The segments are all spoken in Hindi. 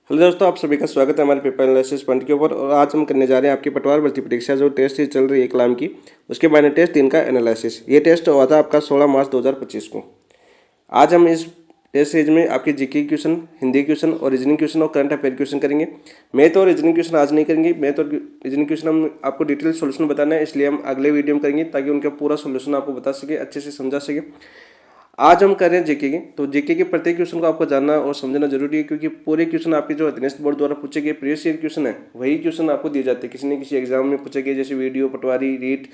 हेलो दोस्तों, आप सभी का स्वागत है हमारे पेपर एनालिसिस पॉइंट के ऊपर। और आज हम करने जा रहे हैं आपकी पटवार भर्ती परीक्षा जो टेस्ट सीरीज चल रही है कलाम की, उसके माइनर टेस्ट 3 का एनालिसिस। ये टेस्ट हुआ था आपका 16 मार्च 2025 को। आज हम इस टेस्ट सीरीज में आपके जीके क्वेश्चन, हिंदी क्वेश्चन और रीजनिंग क्वेश्चन और करंट अफेयर क्वेश्चन करेंगे। मैथ और रीजनिंग क्वेश्चन आज नहीं करेंगे। मैथ और रीजनिंग क्वेश्चन हम आपको डिटेल सोल्यूशन बताना है, इसलिए हम अगले वीडियो में करेंगे ताकि उनका पूरा सोल्यूशन आपको बता सके, अच्छे से समझा सके। आज हम कर रहे हैं जीके की, तो जीके के प्रत्येक क्वेश्चन को आपको जानना और समझना जरूरी है, क्योंकि पूरे क्वेश्चन आपके जो अध्ययन बोर्ड द्वारा पूछे गए प्रीवियस ईयर क्वेश्चन है वही क्वेश्चन आपको दिए जाते हैं। किसी न किसी एग्जाम में पूछे गए, जैसे वीडियो, पटवारी, रीट,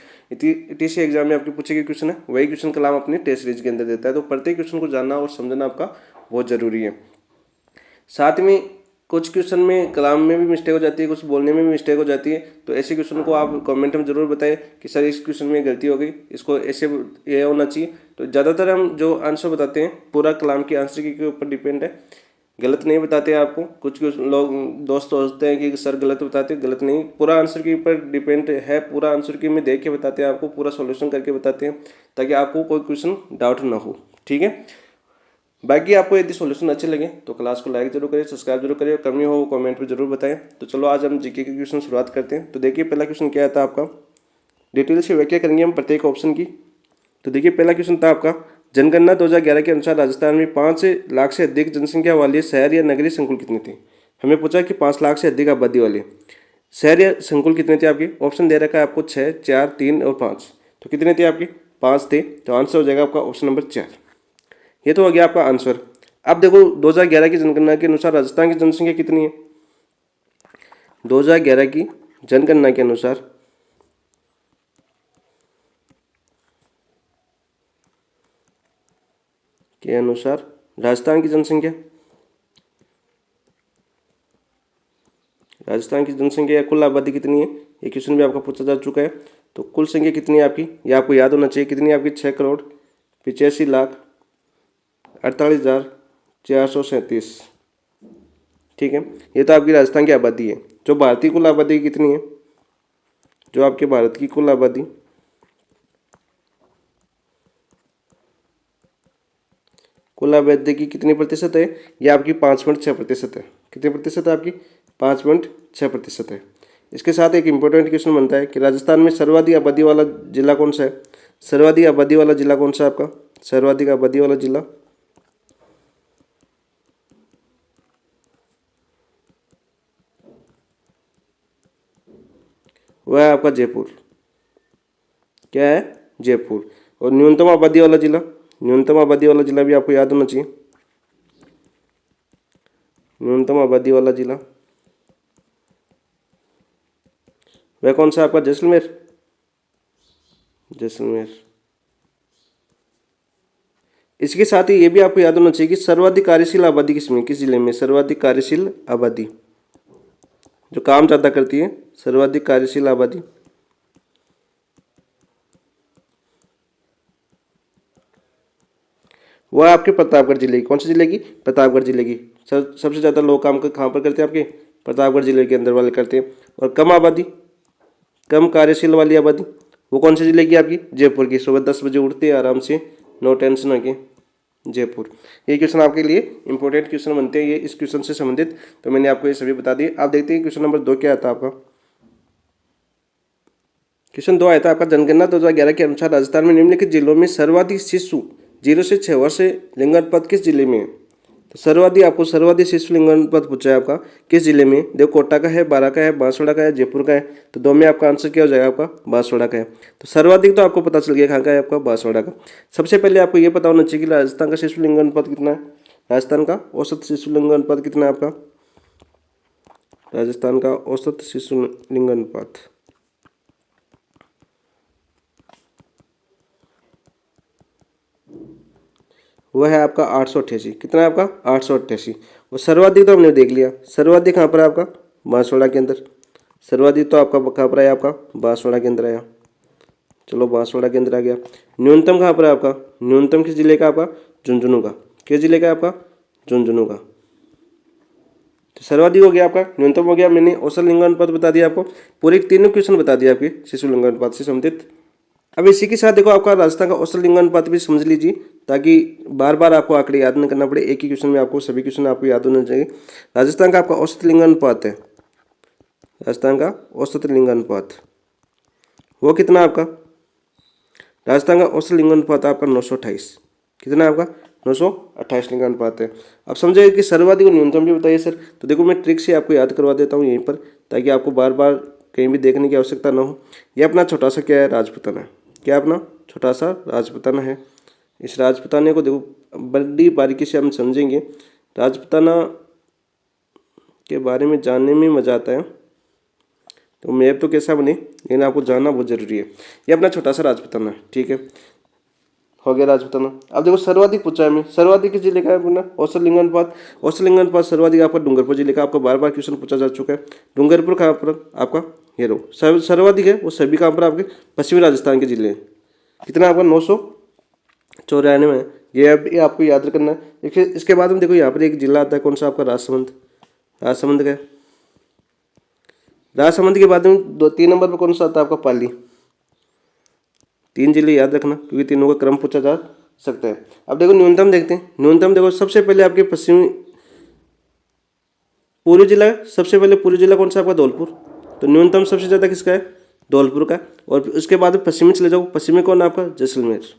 इसी एग्जाम में आपके पूछे गए क्वेश्चन है वही क्वेश्चन कलाम अपने टेस्ट सीरीज के अंदर देता है। तो प्रत्येक क्वेश्चन को जानना और समझना आपका बहुत जरूरी है। साथ में कुछ क्वेश्चन में कलाम में भी मिस्टेक हो जाती है, कुछ बोलने में भी मिस्टेक हो जाती है, तो ऐसे क्वेश्चन को आप कमेंट में जरूर बताएं कि सर इस क्वेश्चन में गलती हो गई, इसको ऐसे ये होना चाहिए। तो ज़्यादातर हम जो आंसर बताते हैं पूरा कलाम की आंसर की के ऊपर डिपेंड है, गलत नहीं बताते हैं आपको। कुछ लोग दोस्त सोचते हैं कि सर गलत बताते हैं, गलत नहीं, पूरा आंसर के ऊपर डिपेंड है। पूरा आंसर की में देख के बताते हैं आपको, पूरा सॉल्यूशन करके बताते हैं ताकि आपको कोई क्वेश्चन डाउट ना हो। ठीक है। बाकी आपको यदि सॉल्यूशन अच्छे लगे तो क्लास को लाइक जरूर करें, सब्सक्राइब जरूर करें, कमी हो वो कमेंट में जरूर बताएं। तो चलो आज हम जीके के क्वेश्चन शुरुआत करते हैं। तो देखिए पहला क्वेश्चन क्या आता है आपका, डिटेल से व्याख्या करेंगे हम प्रत्येक ऑप्शन की। तो देखिए पहला क्वेश्चन था आपका, जनगणना 2011 के अनुसार राजस्थान में 5 लाख से अधिक जनसंख्या वाले शहर या नगरीय संकुल कितने थे। हमें पूछा कि 5 लाख से अधिक आबादी वाले शहर या संकुल कितने थे। आपके ऑप्शन दे रखा है आपको 6, 4, 3 और 5। तो कितने थे आपके, 5 थे। तो आंसर हो जाएगा आपका ऑप्शन नंबर 4। ये तो हो गया आपका आंसर। अब देखो 2011 की जनगणना के अनुसार राजस्थान की जनसंख्या कितनी है। 2011 की जनगणना के अनुसार राजस्थान की जनसंख्या या कुल आबादी कितनी है, ये क्वेश्चन भी आपका पूछा जा चुका है। तो कुल संख्या कितनी है आपकी, ये आपको याद होना चाहिए। कितनी है आपकी, 6,85,48,437। ठीक है, ये तो आपकी राजस्थान की आबादी है। जो भारतीय कुल आबादी कितनी है, जो आपके भारत की कुल आबादी की कितनी प्रतिशत है, ये आपकी 5.6% है। कितने प्रतिशत है आपकी, 5.6% है। इसके साथ एक इम्पोर्टेंट क्वेश्चन बनता है कि राजस्थान में सर्वाधिक आबादी वाला जिला कौन सा है। सर्वाधिक आबादी वाला जिला कौन सा है आपका, सर्वाधिक आबादी वाला जिला वह है आपका जयपुर। क्या है, जयपुर। और न्यूनतम आबादी वाला जिला, न्यूनतम आबादी वाला जिला भी आपको याद होना चाहिए। न्यूनतम आबादी वाला जिला वह कौन सा आपका, जैसलमेर। जैसलमेर। इसके साथ ही ये भी आपको याद होना चाहिए कि सर्वाधिक कार्यशील आबादी किसमें, किस जिले में, सर्वाधिक कार्यशील आबादी जो काम ज्यादा करती है, सर्वाधिक कार्यशील आबादी वह आपके प्रतापगढ़ जिले की। कौन से जिले की, प्रतापगढ़ जिले की। सबसे ज़्यादा लोग काम कहाँ पर करते हैं, आपके प्रतापगढ़ जिले के अंदर वाले करते हैं। और कम आबादी, कम कार्यशील वाली आबादी वो कौन से जिले की, आपकी जयपुर की। सुबह 10 बजे उठते हैं आराम से, नो टेंशन आके, जयपुर। ये क्वेश्चन आपके लिए इंपॉर्टेंट क्वेश्चन बनते हैं ये इस क्वेश्चन से संबंधित। तो मैंने आपको ये सभी बता दिए। आप देखते हैं क्वेश्चन नंबर 2 क्या आता है आपका। क्वेश्चन 2 आया था आपका, जनगणना 2011 के अनुसार राजस्थान में निम्नलिखित जिलों में सर्वाधिक शिशु 0 से 6 वर्ष लिंगानुपात किस जिले में है। तो सर्वाधिक शिशु लिंगानुपात पूछा है आपका किस जिले में। देखो कोटा का है, बारा का है, बांसवाड़ा का है, जयपुर का है। तो 2 में आपका आंसर क्या हो जाएगा, आपका बांसवाड़ा का है। तो सर्वाधिक तो आपको पता चल गया कहाँ का है, आपका बांसवाड़ा का। सबसे पहले आपको ये पता होना चाहिए कि राजस्थान का शिशु लिंगानुपात कितना है। राजस्थान का औसत शिशु लिंगानुपात कितना है आपका, राजस्थान का औसत शिशु लिंगानुपात वह है आपका 888। कितना है आपका, 888। और सर्वाधिक तो हमने देख लिया, सर्वाधिक कहाँ पर है आपका, बांसवाड़ा के अंदर। सर्वाधिक तो आपका कहाँ पर आया, आपका बांसवाड़ा के अंदर आया। चलो बांसवाड़ा के अंदर आ गया। न्यूनतम कहाँ पर है आपका, न्यूनतम किस जिले का, आपका झुंझुनू का। किस जिले का, आपका झुंझुनू का। तो सर्वाधिक हो गया आपका, न्यूनतम हो गया। मैंने औसत लिंगानुपात बता दिया आपको, पूरे 3 क्वेश्चन बता दिया आपके शिशु लिंगानुपात से संबंधित। अब इसी के साथ देखो आपका राजस्थान का औसत लिंगानुपात भी समझ लीजिए। ताकि बार बार आपको आंकड़े याद नहीं करना पड़े, एक ही क्वेश्चन में आपको सभी क्वेश्चन आपको याद होने चाहिए। राजस्थान का आपका औसत लिंगानुपात है, राजस्थान का औसत लिंगानुपात वो कितना आपका, राजस्थान का औसत लिंगानुपात आपका 928। कितना है आपका 928 लिंगानुपात है। अब समझिए कि सर्वाधिक और न्यूनतम भी बताइए सर। तो देखो मैं ट्रिक से आपको याद करवा देता हूँ यहीं पर, ताकि आपको बार बार कहीं भी देखने की आवश्यकता ना हो। ये अपना छोटा सा क्या है, राजपूताना है। क्या अपना छोटा सा राजपूताना है। इस राजपूताने को देखो बड़ी बारीकी से हम समझेंगे। राजपूताना के बारे में जानने में मजा आता है। तो मैप तो कैसा बने, लेकिन आपको जानना बहुत जरूरी है। ये अपना छोटा सा राजपूताना है, ठीक है, हो गया राजपूताना। अब देखो सर्वाधिक पूछा है, मैं सर्वाधिक किस जिले का है अपना औसत लिंगानुपात। औसत लिंगानुपात सर्वाधिक आपका डूंगरपुर जिले का, आपको बार बार क्वेश्चन पूछा जा चुका है। डूंगरपुर कहाँ पर आपका, ये रो सर्वाधिक है, वो सभी कहाँ पर आपके पश्चिमी राजस्थान के जिले हैं। कितना आपका 994 है। ये आपको याद रखना है। इसके बाद में देखो यहाँ पर एक जिला आता है, कौन सा आपका, राजसमंद। राजसमंद का, राजसमंद के बाद में 3 नंबर पर कौन सा आता है आपका, पाली। 3 जिले याद रखना, क्योंकि तीनों का क्रम पूछा जा सकता है। अब देखो न्यूनतम देखते हैं। न्यूनतम देखो सबसे पहले आपके पश्चिमी पूर्वी जिला है, सबसे पहले पूर्वी जिला कौन सा आपका, धौलपुर। तो न्यूनतम सबसे ज़्यादा किसका है, धौलपुर का। और उसके बाद पश्चिमी चले जाओ, पश्चिमी कौन है आपका, जैसलमेर।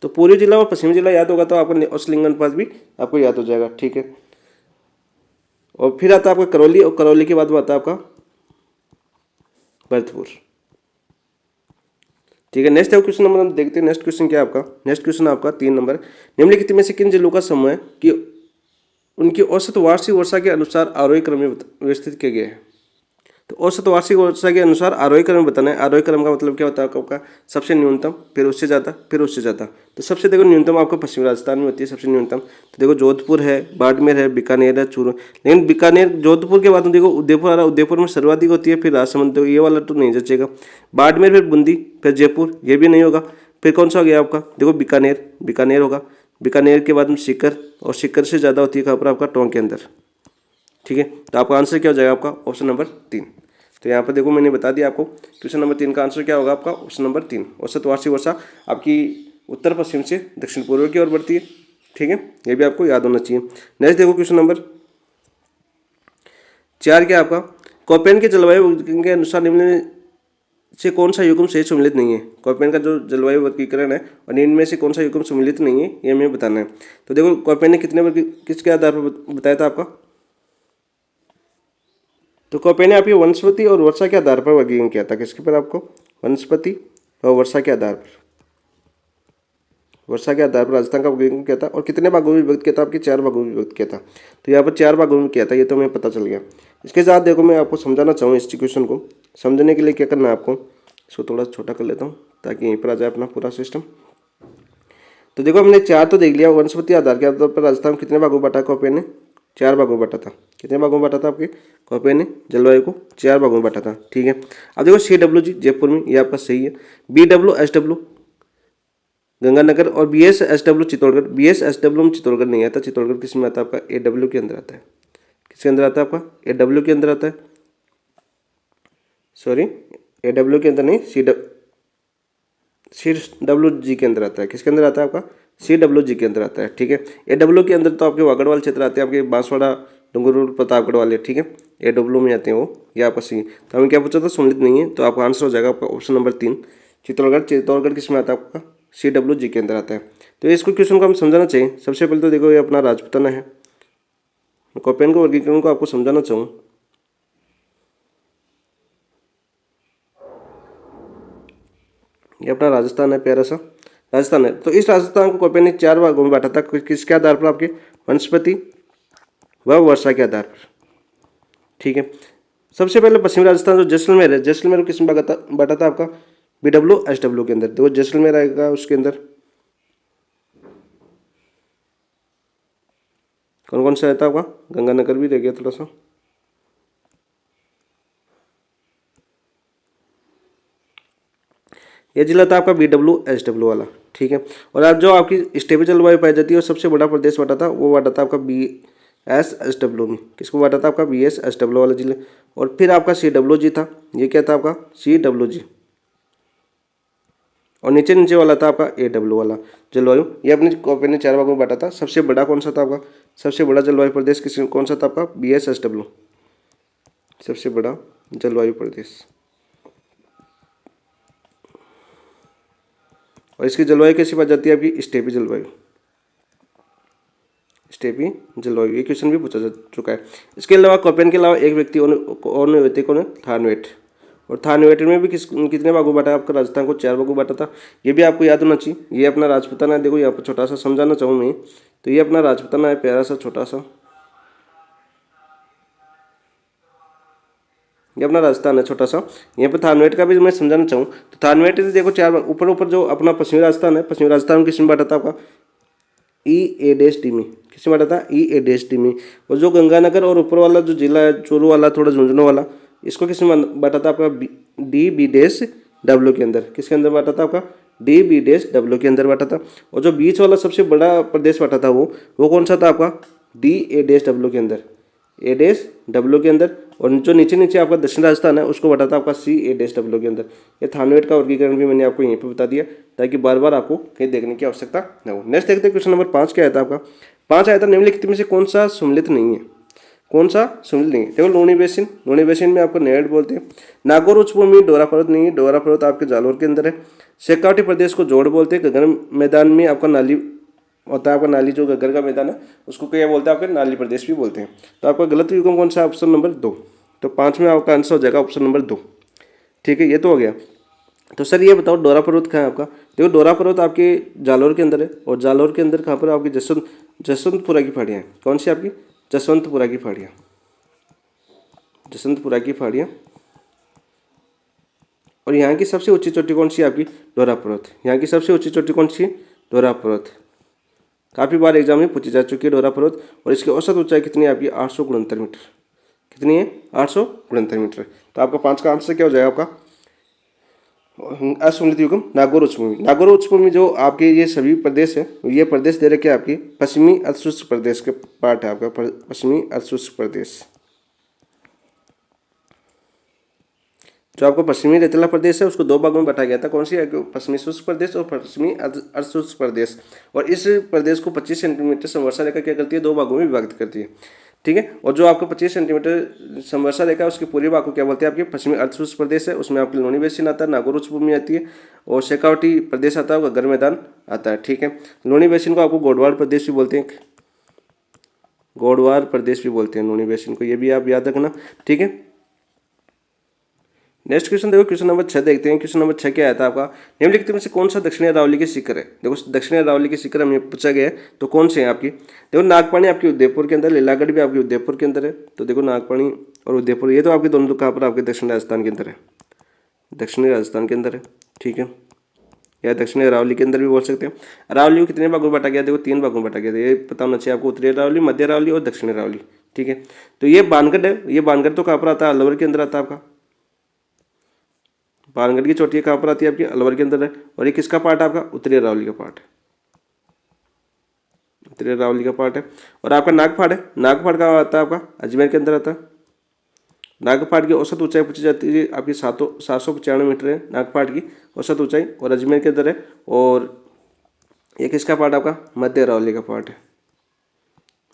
तो पूर्वी जिला और पश्चिमी जिला याद होगा तो आपका औसत लिंगानुपात भी आपको याद हो जाएगा, ठीक है। और फिर आता है आपका करौली, और करौली के बाद में आता है आपका भरतपुर, ठीक है। नेक्स्ट क्वेश्चन नंबर हम देखते हैं। नेक्स्ट क्वेश्चन क्या है आपका, नेक्स्ट क्वेश्चन आपका 3 नंबर। निम्नलिखित में से किन जिलों का समूह है कि उनकी औसत वार्षिक वर्षा के अनुसार आरोही क्रम में व्यवस्थित किया गया है। तो औसत वार्षिक वर्षा के अनुसार आरोही क्रम बताना है। आरोही क्रम का मतलब क्या होता है आपका, सबसे न्यूनतम, फिर उससे ज़्यादा, फिर उससे ज़्यादा। तो सबसे देखो न्यूनतम आपको पश्चिमी राजस्थान में होती है सबसे न्यूनतम। तो देखो जोधपुर है, बाड़मेर है, बीकानेर है, चूरू। लेकिन बीकानेर जोधपुर के बाद में देखो उदयपुर आ रहा है, उदयपुर में सर्वाधिक होती है, फिर राजसमंद। ये वाला तो नहीं जचेगा। बाड़मेर, फिर बूंदी, फिर जयपुर, ये भी नहीं होगा। फिर कौन सा हो गया आपका, देखो बीकानेर, बीकानेर होगा। बीकानेर के बाद में सीकर, और सीकर से ज़्यादा होती है कहाँ पर आपका, टोंक के अंदर, ठीक है। तो आपका आंसर क्या हो जाएगा आपका, ऑप्शन नंबर 3। तो यहाँ पर देखो मैंने बता दिया आपको, क्वेश्चन नंबर 3 का आंसर क्या होगा आपका, ऑप्शन नंबर 3। औसत वार्षिक वर्षा आपकी उत्तर पश्चिम से दक्षिण पूर्व की ओर बढ़ती है, ठीक है। ये भी आपको याद होना चाहिए। नेक्स्ट देखो क्वेश्चन नंबर 4 क्या आपका, कोपेन के जलवायु के अनुसार निम्न से कौन सा युग्म सही सम्मिलित नहीं है। कोपेन का जो जलवायु वर्गीकरण है, और इनमें से कौन सा युग्म सम्मिलित नहीं है, ये हमें बताना है। तो देखो कोपेन ने कितने वर्ग किसके आधार पर बताया था आपका, तो कोपेन ने आपकी वनस्पति और वर्षा के आधार पर वर्गीकरण किया था। किसके पर आपको, वनस्पति और वर्षा के आधार पर, वर्षा के आधार पर राजस्थान का वर्गीकरण किया था। और कितने भागों में विभक्त किया था, आपके 4 भागों में विभक्त किया था। तो यहाँ पर 4 भागों में किया था, ये तो हमें पता चल गया। इसके साथ देखो मैं आपको समझाना चाहूँ, इस क्वेश्चन को समझने के लिए क्या करना है आपको, इसको थोड़ा छोटा कर लेता हूँ ताकि यहीं पर आ जाए अपना पूरा सिस्टम। तो देखो हमने 4 तो देख लिया। वनस्पति आधार के आधार पर राजस्थान कितने भागों में बांटा, कोपेन ने 4 भागों में बांटा था। कितने भागों में बांटा था आपके, कोपेन ने जलवायु को 4 भागों में बांटा था, ठीक है। अब देखो CWG जयपुर में, ये आपका सही है। BWSW गंगानगर, और BSSW चित्तौड़गढ़। BSSW में चित्तौड़गढ़ नहीं आता। चित्तौड़गढ़ किस में आता है आपका, AW के अंदर आता है। किसके अंदर आता है आपका, AW के अंदर आता है, सॉरी AW के अंदर नहीं, CWG के अंदर आता है। किसके अंदर आता है आपका, CWG के अंदर आता है, ठीक है। AW के अंदर तो आपके वागड़वाल क्षेत्र आते हैं, आपके बांसवाड़ा, डूंगरपुर, प्रतापगढ़ वाले, ठीक है। AW में आते हैं वो, ये आपका सही। तो हमें क्या पूछा था, सम्मिलित नहीं है। तो आपका आंसर हो जाएगा आपका ऑप्शन नंबर 3 चित्तौड़गढ़। चित्तौड़गढ़ किस में आता है आपका, CWG के अंदर आता है। तो इसको क्वेश्चन को हम समझाना चाहिए। सबसे पहले तो देखो ये अपना राजपूताना है। कोपेन को वर्गीकरण को आपको समझाना चाहूँ, ये अपना राजस्थान है, प्यारा सा राजस्थान है। तो इस राजस्थान को कोपेन ने 4 भागों में बांटा था। किसके आधार पर, आपके वनस्पति व वर्षा के आधार पर, ठीक है। सबसे पहले पश्चिमी राजस्थान जो जैसलमेर है, जैसलमेर को किस में बांटा था आपका, BWSW के अंदर। देखो जैसलमेर आएगा उसके अंदर कौन कौन सा रहता है आपका, गंगानगर भी रह गया थोड़ा सा, ये जिला था आपका BWSW वाला, ठीक है। और आज जो आपकी स्टेबल जलवायु पाई जाती है और सबसे बड़ा प्रदेश बांटा था, वो बांटा था आपका BSSW में। किसको बांटा था आपका, BSSW वाला जिले। और फिर आपका CWG था, ये क्या था आपका, CWG, और नीचे नीचे वाला था आपका AW वाला जलवायु। ये अपनी कॉपी ने 4 भागों में बांटा था। सबसे बड़ा कौन सा था आपका? सबसे बड़ा जलवायु प्रदेश कौन सा था आपका? BSSW, सबसे बड़ा जलवायु प्रदेश। और इसकी जलवायु कैसी पाई जाती है आपकी? स्टेपी जलवायु, स्टेपी जलवायु। ये क्वेश्चन भी पूछा जा चुका है। इसके अलावा कोपेन के अलावा एक व्यक्ति और व्यक्ति कौन है? थानवेट। और थानवेट में भी कितने भागों बांटा? आपका राजस्थान को 4 भागों बांटा था। ये भी आपको याद होना चाहिए। ये अपना राजपूताना है। देखो यहाँ पर छोटा सा समझाना चाहूँ मैं, तो ये अपना राजपूताना है, प्यारा सा छोटा सा, ये अपना राजस्थान है छोटा सा। यहाँ पर थानवेट का भी मैं समझाना चाहूँ तो थानवेट देखो 4 ऊपर ऊपर जो अपना पश्चिमी राजस्थान है, पश्चिमी राजस्थान किसमें बांटा था आपका? EAD में। किसमें बांटा था? EAD में। और जो गंगानगर और ऊपर वाला जो जिला है चूरू वाला, थोड़ा झुंझुनू वाला, इसको किसमें बांटा था आपका? DB-W के अंदर। किसके अंदर बांटा था आपका? DB-W के अंदर बांटा था। और जो बीच वाला सबसे बड़ा प्रदेश बांटा था वो कौन सा था आपका? DA-W के अंदर, A-W के अंदर। और जो नीचे नीचे आपका दक्षिण राजस्थान है उसको बांटा था आपका CA-W के अंदर। ये थानवेट का वर्गीकरण भी मैंने आपको यहीं पे बता दिया ताकि बार बार आपको कहीं देखने की आवश्यकता न हो। नेक्स्ट देखते हैं क्वेश्चन नंबर 5 क्या आया था आपका? 5 आया था निम्नलिखित में से कौन सा सम्मिलित नहीं है? कौन सा सम्मिलित नहीं है? देखो लूणी बेसिन, लूणी बेसिन में आपको नेड बोलते हैं। नागौर उच्च भूमि डोरा पर्वत नहीं है, डोरा पर्वत आपके जालोर के अंदर है। शेखावटी प्रदेश को जोड़ बोलते हैं। गगन मैदान में आपका नाली होता है, आपका नाली जो गग्गर का मैदान है उसको क्या बोलते हैं? आपके नाली प्रदेश भी बोलते हैं। तो आपका गलत विकल्प कौन सा? Option number 2। तो 5 में आपका आंसर हो जाएगा ऑप्शन नंबर 2। ठीक है, ये तो हो गया। तो सर ये बताओ डोरा पर्वत कहाँ है आपका? देखो डोरा पर्वत आपके जालोर के अंदर है। और जालोर के अंदर कहाँ पर? आपकी जसवंतपुरा की पहाड़ियाँ हैं। कौन सी आपकी? जसवंतपुरा की पहाड़ियाँ, जसवंतपुरा की पहाड़ियाँ। और यहाँ की सबसे ऊंची चोटी कौन सी है आपकी? डोरा पर्वत। यहाँ की सबसे ऊंची चोटी कौन सी है? डोरा पर्वत। काफ़ी बार एग्जाम में पूछी जा चुकी है डोरा पर्वत। और इसकी औसत ऊंचाई कितनी है आपकी? 869 मीटर। कितनी है? 869 मीटर। तो आपका 5 का आंसर क्या हो जाएगा आपका? असुमित युगम नागौर उच्चभूमि। नागौर उच्चभूमि जो आपके ये सभी प्रदेश है, ये प्रदेश दे रखे आपकी पश्चिमी अर्धशुष्क प्रदेश के पार्ट है आपका, पश्चिमी अर्धशुष्क प्रदेश। जो आपको पश्चिमी रेतीला प्रदेश है उसको 2 भागों में बांटा गया था। कौन सी? पश्चिमी शुष्क प्रदेश और पश्चिमी अर्धशुष्क प्रदेश। और इस प्रदेश को 25 सेंटीमीटर समवर्षा रेखा क्या करती है? 2 भागों में विभाजित करती है। ठीक है। और जो आपको 25 सेंटीमीटर समवर्षा रेखा है उसके पूरे भाग को क्या बोलते हैं? आपके पश्चिमी अर्धशुष्क प्रदेश है। उसमें आपकी लूणी बेसिन आता है, नागौर उच्चभूमि आती है, और शेखावटी प्रदेश आता है, गग्गर मैदान आता है। ठीक है। लूणी बेसिन को आपको गोडवाड़ प्रदेश भी बोलते हैं, गोडवाड़ प्रदेश भी बोलते हैं लूणी बेसिन को, ये भी आप याद रखना। ठीक है। नेक्स्ट क्वेश्चन देखो, क्वेश्चन नंबर 6 देखते हैं। क्वेश्चन नंबर 6 क्या आया था आपका? निम्नलिखित में से कौन सा दक्षिणी अरावली के शिखर है? देखो दक्षिणी अरावली के शिखर हमें पूछा गया है, तो कौन से हैं आपकी? देखो नागपानी आपकी उदयपुर के अंदर, लीलागढ़ भी आपकी उदयपुर के अंदर है। तो देखो नागपानी और उदयपुर ये तो आपके दोनों कहाँ पर? आपके दक्षिण राजस्थान के अंदर है, दक्षिणी राजस्थान के अंदर है। ठीक है, या दक्षिणी अरावली के अंदर भी बोल सकते हैं। अरावली को कितने भागों में बांटा गया? देखो 3 भागों में बांटा गया था। ये पता होना चाहिए आपको, उत्तरी अरावली, मध्य अरावली और दक्षिणी अरावली। ठीक है। तो ये बानगढ़ है, ये बानगढ़ तो कहाँ पर आता है? अलवर के अंदर आता है आपका। बानगढ़ की चोटी कहाँ पर आती है? आपकी अलवर के अंदर है। और ये किसका पार्ट है आपका? उत्तरी अरावली का पार्ट है, उत्तरी अरावली का पार्ट है। और आपका नागपाड़ है, नागपाड़ कहाँ आता है आपका? अजमेर के अंदर आता है। नागपाड़ की औसत ऊंचाई पूछी जाती है आपकी 795 मीटर है नागपाड़ की औसत ऊंचाई, और अजमेर के अंदर है। और ये किसका पार्ट आपका? मध्य अरावली का पार्ट है,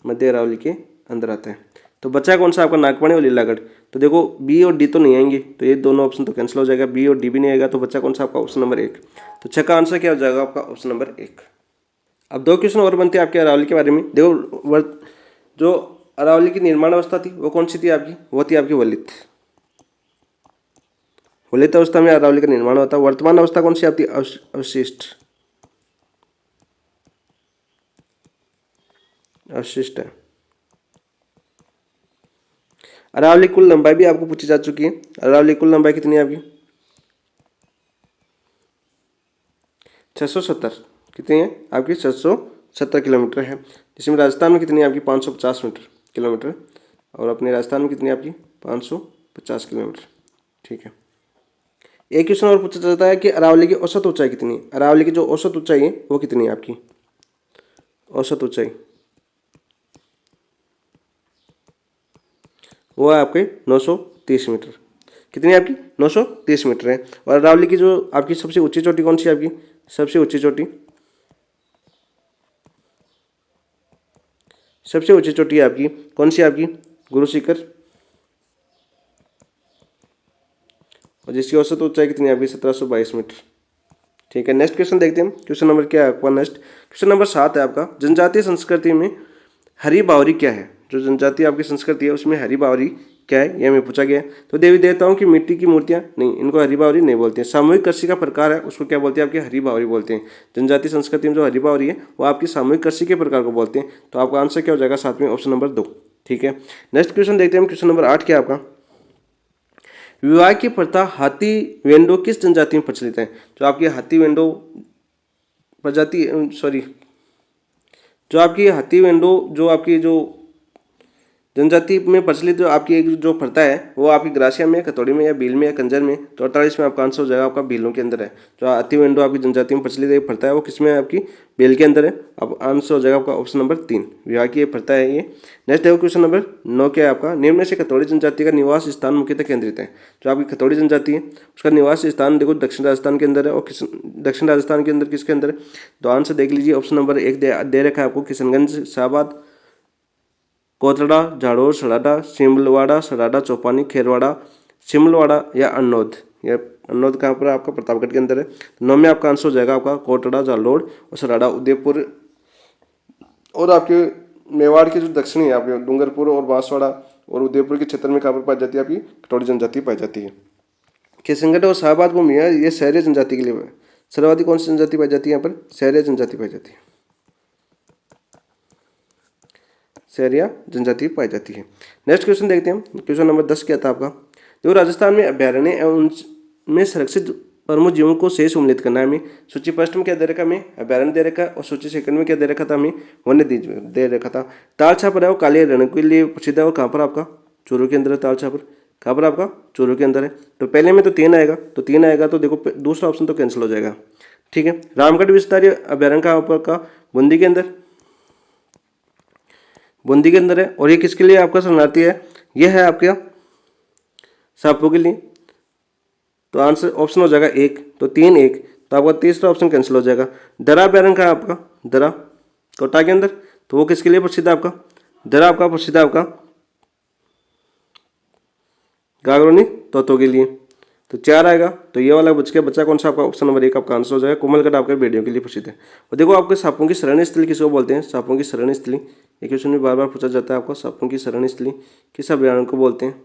मध्य अरावली के अंदर आता है। तो बचा कौन सा आपका? नागपाड़ी और लीलागढ़। तो देखो बी और डी तो नहीं आएंगे, तो ये दोनों ऑप्शन तो कैंसिल हो जाएगा, बी और डी भी नहीं आएगा। तो बचा कौन सा आपका? Option number 1। तो 6 का आंसर क्या हो जाएगा आपका? Option number 1। अब 2 क्वेश्चन और बनते हैं आपके अरावली के बारे में। देखो जो अरावली की निर्माण अवस्था थी वो कौन सी थी आपकी? वो थी आपकी वलित, वलित अवस्था में अरावली का निर्माण होता है। वर्तमान अवस्था कौन सी आपकी? अवशिष्ट, अवशिष्ट है। अरावली कुल लंबाई भी आपको पूछी जा चुकी है। अरावली कुल लंबाई कितनी है आपकी? 670। कितनी है आपकी? 670 किलोमीटर है। जिसमें राजस्थान में कितनी है आपकी? 550 किलोमीटर। और अपने राजस्थान में कितनी है आपकी? 550 किलोमीटर। ठीक है। एक क्वेश्चन और पूछा जाता है कि अरावली की औसत ऊंचाई कितनी है? अरावली की जो औसत ऊंचाई है वो कितनी है आपकी? औसत ऊंचाई वो है आपके 930 मीटर। कितनी आपकी 930 मीटर है। और अरावली की जो आपकी सबसे ऊंची चोटी कौन सी है आपकी, सबसे ऊंची चोटी, सबसे ऊंची चोटी है आपकी कौन सी है आपकी, गुरु शिखर, और जिसकी औसत ऊंचाई कितनी है आपकी 1722 मीटर। ठीक है, नेक्स्ट क्वेश्चन देखते हैं। क्वेश्चन नंबर क्या है आपका, नेक्स्ट क्वेश्चन नंबर 7 है आपका, जनजातीय संस्कृति में हरी बावरी क्या है। जो जनजातीय आपकी संस्कृति है उसमें हरी बावरी क्या है, यह हमें पूछा गया है। तो देवी देवताओं की मिट्टी की मूर्तियां, नहीं, इनको हरी बावरी नहीं बोलते हैं। सामूहिक कृषि का प्रकार है उसको क्या बोलते हैं, आपकी हरी बावरी बोलते हैं। जनजातीय संस्कृति में जो हरी बावरी है वो आपकी सामूहिक कृषि के प्रकार को बोलते हैं। तो आपका आंसर क्या हो जाएगा, 7 में ऑप्शन नंबर 2। ठीक है, नेक्स्ट क्वेश्चन देखते हैं। क्वेश्चन नंबर 8 क्या है आपका, विवाह की प्रथा हाथी वेंडो किस जनजाति में प्रचलित है। जो आपकी हाथी वेंडो प्रजाति, सॉरी, जो आपकी हाथी वेंडो जो आपकी जो जनजाति में प्रचलित जो आपकी एक जो प्रथा है वो आपकी ग्रासिया में, खतौड़ी में, या भील में, या कंजर में। तो 48 में आपका आंसर हो जाएगा आपका भीलों के अंदर है। जो हाथी वेंडो आपकी जनजाति में प्रचलित एक प्रथा है वो किसमें है, आपकी भील के अंदर है। अब आंसर हो जाएगा आपका ऑप्शन नंबर 3, विवाह की ये प्रथा है ये। नेक्स्ट है क्वेश्चन नंबर 9 क्या है आपका, निम्न में से खतौड़ी जनजाति का निवास स्थान मुख्यतः केंद्रित है। जो आपकी खतौड़ी जनजाति है उसका निवास स्थान देखो दक्षिण राजस्थान के अंदर है, और दक्षिण राजस्थान के अंदर किसके अंदर है। तो आंसर देख लीजिए, ऑप्शन नंबर 1 दे रखा है आपको, किशनगंज, शाहबाद, कोतड़ा, झाड़ोर, सड़ाडा, सिमलवाड़ा, सड़ाडा, चौपानी, खेरवाड़ा, सिमलवाड़ा, या अन्नौद। ये अन्नौद कहाँ पर है आपका, प्रतापगढ़ के अंदर है। तो 9 में आपका आंसर हो जाएगा आपका कोटड़ा, जालोर और सड़ाडा, उदयपुर, और आपके मेवाड़ के जो दक्षिणी है आपके डूंगरपुर और बांसवाड़ा और उदयपुर के क्षेत्र में कहाँ पर पाई जाती है, आपकी खटौड़ी जनजाति पाई जाती है। किशनगढ़ और शाहबाद भूमि है ये शहरी जनजाति के लिए। सर्वाधिक कौन सी जनजाति पाई जाती है यहाँ पर, शहरी जनजाति पाई जाती है, शहरिया जनजाति पाई जाती है। नेक्स्ट क्वेश्चन देखते हैं। क्वेश्चन नंबर 10 क्या था आपका, जो राजस्थान में अभ्यारण्य एवं में संरक्षित प्रमुख जीवों को शेष सम्मिलित करना है हमें। सूची फर्स्ट में क्या दे रखा हमें, अभ्यारण्य दे रखा, और सूची सेकंड में क्या दे रखा था हमें, वन्य दे रखा था। ताल छापर है वो काले रण के लिए प्रसिद्ध है, और कहाँ पर आपका चूरू के अंदर है। ताल छापर कहाँ पर आपका चूरू के अंदर है। तो पहले में तो 3 आएगा, तो 3 आएगा तो देखो दूसरा ऑप्शन तो कैंसिल हो जाएगा। ठीक है, रामगढ़ विस्तार अभ्यारण्य कहाँ पर का, बूंदी के अंदर, बूंदी के अंदर है। और ये किसके लिए आपका शरणार्थी है, ये है आपके सांपों के लिए। तो आंसर ऑप्शन हो जाएगा 1, तो 3 1, तो आपका तीसरा ऑप्शन कैंसिल हो जाएगा। दरा अभ्यारण्य का है आपका, दरा कोटा के अंदर, तो वो किसके लिए प्रसिद्ध है आपका, दरा आपका प्रसिद्ध है आपका गागरोनी तोतों के लिए। तो 4 आएगा, तो ये वाला बचा कौन सा आपका, ऑप्शन नंबर 1 आपका आंसर हो जाएगा। कोमलगढ़ आपके भेड़ियों के लिए प्रसिद्ध है। और देखो आपके सांपों की शरण स्थली किसको बोलते हैं, सांपों की शरण स्थली, ये क्वेश्चन में बार बार पूछा जाता है आपको, सांपों की शरण स्थली किस अभ्यारण्य को बोलते हैं,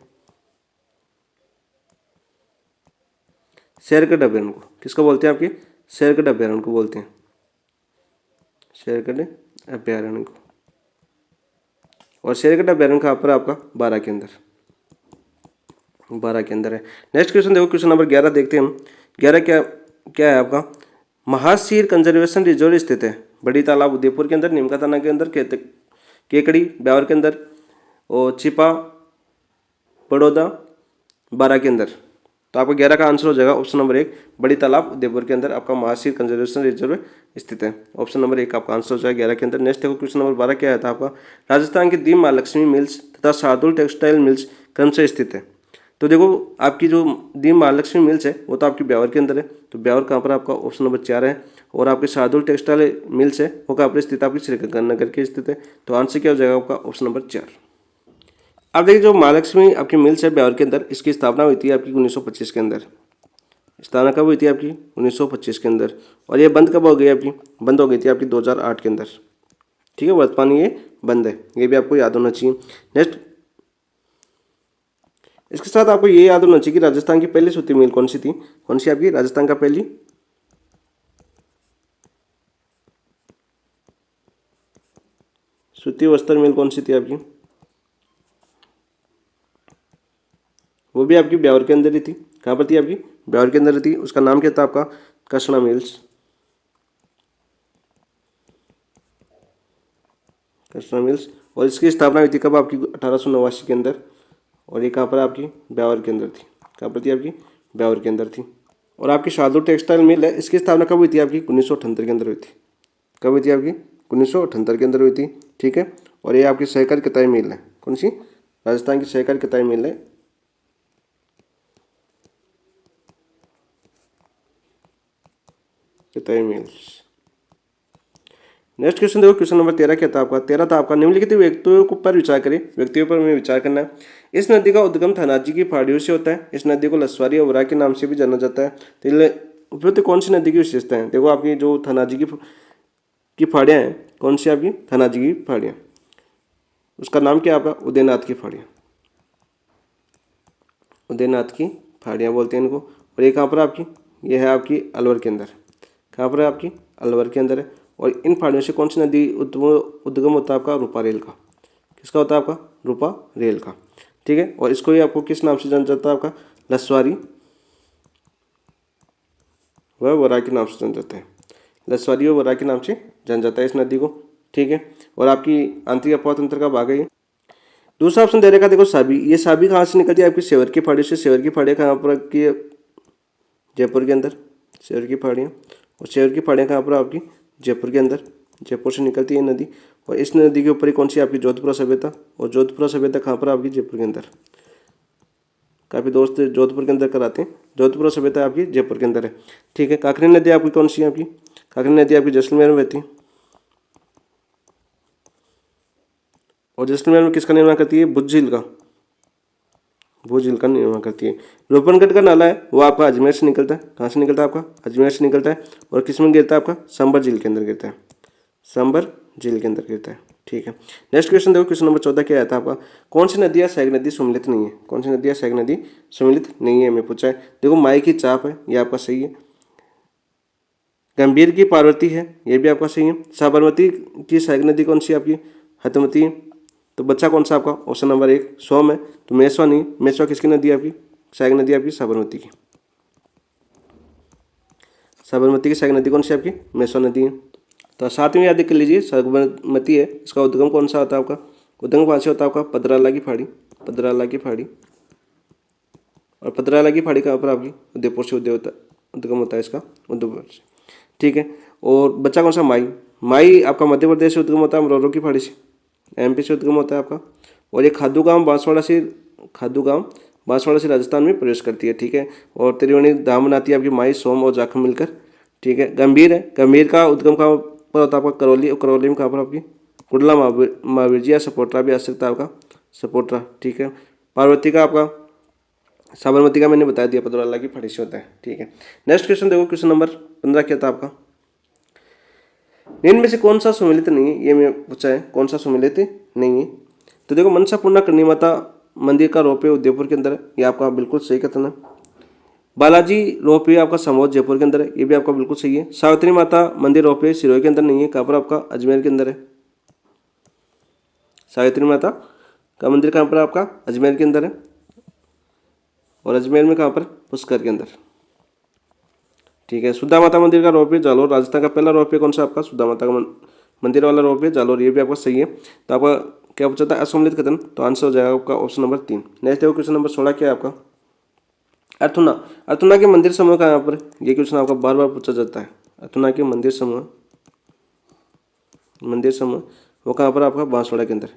शेरगढ़ अभ्यारण्य को। किसको बोलते हैं आपके, शेरगढ़ अभ्यारण्य को बोलते हैं, शेरगढ़ अभ्यारण्य को। और शेरगढ़ अभ्यारण्य कहाँ पर आपका, 12 के अंदर, 12 के अंदर है। नेक्स्ट क्वेश्चन देखो, क्वेश्चन नंबर 11 देखते हैं हम। 11 क्या है आपका, महासीर कंजर्वेशन रिजर्व स्थित है बड़ी तालाब उदयपुर के अंदर, निमकाताना के अंदर, केकड़ी ब्यावर के अंदर, और छिपा बड़ौदा 12 के अंदर। तो आपका 11 का आंसर हो जाएगा ऑप्शन नंबर 1, बड़ी तालाब उदयपुर के अंदर आपका महासीर कंजर्वेशन रिजर्व स्थित है। ऑप्शन नंबर 1 आपका आंसर हो जाएगा 11 के अंदर। नेक्स्ट देखो, क्वेश्चन नंबर 12 क्या आया था आपका, राजस्थान के दीप महालक्ष्मी मिल्स तथा शार्दुल टेक्सटाइल मिल्स क्रम से स्थित है। तो देखो आपकी जो दीप महालक्ष्मी मिल्स है वो तो आपकी ब्यावर के अंदर है, तो ब्यावर कहाँ पर आपका ऑप्शन नंबर 4 है। और आपके शार्दुल टेक्सटाइल मिल्स है वो कहाँ पर स्थित है, आपकी श्रीगंगानगर के स्थित है। तो आंसर क्या हो जाएगा आपका ऑप्शन नंबर 4। अब देखिए जो महालक्ष्मी आपकी मिल्स है ब्यावर के अंदर, इसकी स्थापना हुई थी आपकी 1925 के अंदर। स्थापना कब हुई थी आपकी 1925 के अंदर, और ये बंद कब हो गई आपकी, बंद हो गई थी आपकी 2008 के अंदर। ठीक है, वर्तमान ये बंद है, ये भी आपको याद होना चाहिए। नेक्स्ट इसके साथ आपको ये याद होना चाहिए कि राजस्थान की पहली सूती मिल कौन सी थी, कौन सी आपकी राजस्थान का पहली सूती वस्त्र मिल कौन सी थी आपकी, वो भी आपकी ब्यावर के अंदर ही थी। कहाँ पर थी आपकी, ब्यावर के अंदर थी। उसका नाम क्या था आपका, कसना मिल्स, कसना मिल्स। और इसकी स्थापना हुई थी कब, आपकी 1889 के अंदर। और ये कहाँ पर आपकी ब्यावर के अंदर थी, कहाँ पर थी आपकी ब्यावर के अंदर थी। और आपकी शार्दुल टेक्सटाइल मिल है, इसकी स्थापना कब हुई थी आपकी 1978 के अंदर हुई थी। कब हुई थी आपकी 1978 के अंदर हुई थी। ठीक है, और ये आपकी सहकारी कताई मिल है, कौन सी, राजस्थान की सहकारी कताई मिल है, कितने मील्स। नेक्स्ट क्वेश्चन देखो, क्वेश्चन नंबर 13 क्या था आपका। 13 था आपका, निम्नलिखित व्यक्तियों पर विचार करें, व्यक्तियों पर हमें विचार करना है। इस नदी का उद्गम धनाजी की पहाड़ियों से होता है। इस नदी को लसवारी और वरा के नाम से भी जाना जाता है। तो उपयुक्त कौन सी नदी की विशेषता है। देखो आपकी जो धनाजी की पहाड़ियाँ हैं, कौन सी आपकी धनाजी की पहाड़ियाँ, उसका नाम क्या है आपका, उदयनाथ की पहाड़ियाँ। उदयनाथ की पहाड़ियाँ बोलते हैं इनको। और ये कहाँ पर आपकी, ये है आपकी अलवर के अंदर। कहाँ पर है आपकी, अलवर के अंदर है। और इन पहाड़ियों से कौन सी नदी उद्गम होता है आपका, रूपा रेल का। किसका होता है आपका, रूपा रेल का। ठीक है। और इसको ही आपको किस नाम से जाना जाता है आपका, लसवारी व वरा के नाम से जाना जाता है। लसवारी व वरा के नाम से जाना जाता है इस नदी को। ठीक है। और आपकी आंतरिक अफवाह तंत्र का भाग है ये। दूसरा ऑप्शन दे रखा देखो, साबी। ये साबी कहाँ से निकलती है आपकी, सेवर की पहाड़ी से। सेवर की पहाड़ियाँ कहाँ पर आपकी, जयपुर के अंदर सेवर की पहाड़ियाँ। और सेवर की पहाड़ियाँ कहाँ पर आपकी, जयपुर के अंदर। जयपुर से निकलती है नदी। और इस नदी के ऊपर ही कौन सी आपकी, जोधपुरा सभ्यता। और जोधपुरा सभ्यता कहाँ पर आपकी, जयपुर के अंदर। काफ़ी दोस्त जोधपुर के अंदर कराते हैं। जोधपुरा सभ्यता आपकी जयपुर के अंदर है। ठीक है। काकरी नदी आपकी कौन सी है आपकी, काकरी नदी आपकी जैसलमेर में बहती है। और जैसलमेर में किसका निर्माण करती है, भुज झील का। भुज झील का निर्माण करती है। रोपनगढ़ का नाला है वो आपका अजमेर से निकलता है। कहाँ से निकलता है आपका, अजमेर से निकलता है। और किस में गिरता है आपका, सांबर झील के अंदर गिरता है। सांबर झील के अंदर गिरता है। ठीक है। नेक्स्ट क्वेश्चन देखो, क्वेश्चन नंबर 14 क्या आया था आपका। कौन सी नदी या सहायक नदी सम्मिलित नहीं है। कौन सी नदी या सहायक नदी सम्मिलित नहीं है, हमें पूछा है। देखो, माई की चाप है, ये आपका सही है। गंभीर की पार्वती है, ये भी आपका सही है। साबरमती की सहायक नदी कौन सी आपकी, हतमती है। तो बच्चा कौन सा आपका, ऑप्शन नंबर 1 सोम है। तो मेसवा नहीं, मेसवा किसकी नदी है आपकी, सहायक नदी आपकी साबरमती की। साबरमती की सहायक नदी कौन सी आपकी, मेसवा नदी है। तो साथ में याद कर लीजिए, साबरमती है, इसका उद्गम कौन सा होता है आपका, उद्गम कहाँ से होता है आपका, पदराला की पहाड़ी। पदराला की पहाड़ी। और पदराला की पहाड़ी कहाँ पर आपकी, उदयपुर से उद्गम होता है इसका, उदयपुर से। ठीक है। और बच्चा कौन सा, माई। माई आपका मध्य प्रदेश से उद्गम होता है, अमरोहा की पहाड़ी से। एमपी से उद्गम होता है आपका। और ये खादू गांव बांसवाड़ा से राजस्थान में प्रवेश करती है। ठीक है। और त्रिवेणी धाम बनाती है आपकी माई, सोम और जाखम मिलकर। ठीक है। गंभीर है, गंभीर का उद्गम कहाँ पर होता है आपका, करौली। और करौली में कहाँ पर आपकी, कुंडला महावीर जी या सपोट्रा भी आ सकता है आपका, सपोट्रा। ठीक है। पार्वती का आपका, साबरमती का मैंने बता दिया, पदराला की पहाड़ी से होता है। ठीक है। नेक्स्ट क्वेश्चन देखो, क्वेश्चन नंबर 15 क्या था आपका। निम्न में से कौन सा सम्मिलित नहीं है, ये मैं पूछा है, कौन सा सम्मिलित नहीं है। तो देखो, मनसा पूर्णा करणी माता मंदिर का रोपवे उदयपुर के अंदर है, ये आपका बिल्कुल सही कथन है। बालाजी रोपवे आपका समोद जयपुर के अंदर है, ये भी आपका बिल्कुल सही है। सावित्री माता मंदिर रोपवे सिरोही के अंदर नहीं है, कहाँ पर आपका, अजमेर के अंदर है। सावित्री माता का मंदिर कहाँ पर आपका, अजमेर के अंदर है। और अजमेर में कहाँ पर, पुष्कर के अंदर। ठीक है। सुधा माता मंदिर का रोपवे जालोर, राजस्थान का पहला रोपवे कौन सा आपका, सुधा माता का मंदिर वाला रोपवे जालोर, ये भी आपका सही है। तो आपका क्या पूछा था, असम्मिलित कथन। तो आंसर हो जाएगा आपका ऑप्शन नंबर 3। नेक्स्ट देखो, क्वेश्चन नंबर 16 क्या है आपका, अर्थुना। अर्थुना के मंदिर समूह का यहाँ पर, ये क्वेश्चन आपका बार बार पूछा जाता है। अर्थुना के मंदिर समूह वो कहाँ पर आपका, बांसवाड़ा के अंदर।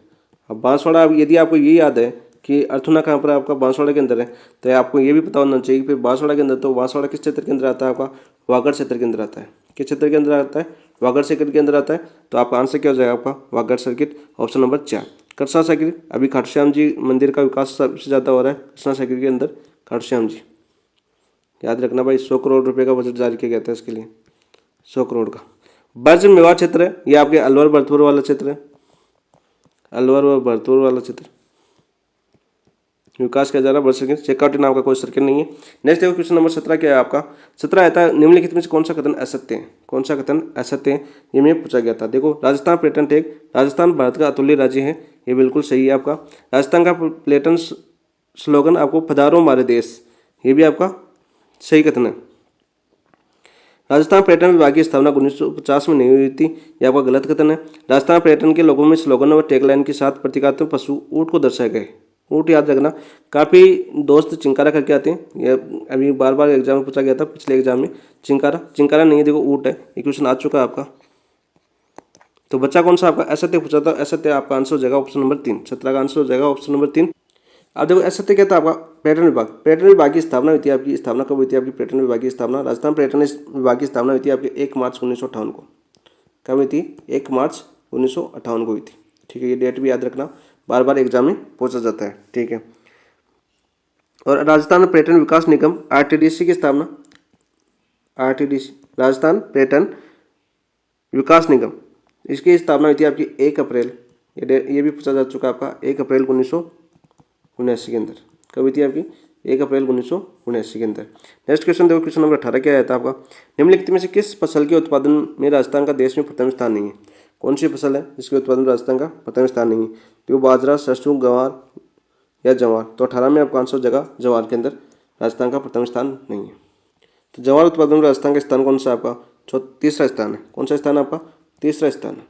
अब बांसवाड़ा, यदि आपको ये याद है कि अर्थुना कहाँ पर आपका, बांसवाड़ा के अंदर है, तो आपको ये भी पता होना चाहिए कि फिर बांसवाड़ा के अंदर, तो बांसवाड़ा किस क्षेत्र के अंदर आता है आपका, वागड़ क्षेत्र के अंदर आता है। किस क्षेत्र के अंदर आता है, वागड़ सर्किट के अंदर आता है। तो आपका आंसर क्या हो जाएगा आपका, Vagad circuit, option number 4। Krishna circuit, अभी खाटू श्याम जी मंदिर का विकास सबसे ज़्यादा हो रहा है कृष्णा सर्किट के अंदर, खाटू श्याम जी। याद रखना भाई, 100 करोड़ रुपये का बजट जारी किया गया था इसके लिए, 100 करोड़ का। ब्रज मेवाड़ क्षेत्र है, ये आपके अलवर भरतपुर वाला क्षेत्र है, अलवर व भरतपुर वाला क्षेत्र विकास किया जा रहा है। ब्रज सर्किट, चेकआउट नाम का कोई सर्किट नहीं है। नेक्स्ट देखो, क्वेश्चन नंबर 17 क्या है आपका। 17 आता है, निम्नलिखित में से कौन सा कथन असत्य है, कौन सा कथन असत्य है, ये में पूछा गया था। देखो, राजस्थान पर्यटन टेक, राजस्थान भारत का अतुल्य राज्य है, ये बिल्कुल सही है आपका। राजस्थान का पर्यटन स्लोगन आपको, पधारो हमारे देश, ये भी आपका सही कथन है। राजस्थान पर्यटन विभाग की स्थापना 1950 में नहीं हुई थी, यह आपका गलत कथन है। राजस्थान पर्यटन के लोगों में स्लोगन और टैगलाइन के साथ प्रतीकात्मक पशु ऊँट को दर्शाए गए। ऊँट याद रखना, काफ़ी दोस्त चिंकारा करके आते हैं, ये अभी बार बार एग्जाम में पूछा गया था, पिछले एग्जाम में। चिंकारा नहीं है, देखो ऊँट है, ये क्वेश्चन आ चुका है आपका। तो बच्चा कौन सा आपका, असत्य पूछा था, असत्य आपका आंसर हो जाएगा ऑप्शन नंबर 3। 17 का आंसर हो जाएगा ऑप्शन नंबर 3, अब देखो ऐसा क्या था आपका पर्यटन विभाग। पर्यटन विभाग की स्थापना हुई थी आपकी, स्थापना कब हुई थी आपकी पर्यटन विभाग की स्थापना? राजस्थान पर्यटन विभाग की स्थापना हुई थी आपकी 1 मार्च 1958 को। कब हुई थी? 1 मार्च 1958 को हुई थी। ठीक है, ये डेट भी याद रखना, बार बार एग्जाम में पूछा जाता है। ठीक है, और राजस्थान पर्यटन विकास निगम आरटीडीसी की स्थापना, आरटीडीसी राजस्थान पर्यटन विकास निगम, इसकी स्थापना हुई थी आपकी 1 अप्रैल, ये भी पूछा जा चुका है आपका, 1 अप्रैल 1979 के अंदर। कब हुई थी आपकी? 1 अप्रैल 1979 के अंदर। नेक्स्ट क्वेश्चन देखो, क्वेश्चन नंबर 18 क्या आया था आपका? निम्नलिखित में से किस फसल के उत्पादन में राजस्थान का देश में प्रथम स्थान नहीं है? कौन सी फसल है जिसके उत्पादन में राजस्थान का प्रथम स्थान नहीं है? देखो बाजरा, सरसों, ग्वार या जवार। तो 18 में आपका आंसर जगह जवार के अंदर राजस्थान का प्रथम स्थान नहीं है। तो जवार उत्पादन में राजस्थान का स्थान कौन सा है आपका? तीसरा स्थान है। कौन सा स्थान है आपका? तीसरा स्थान है।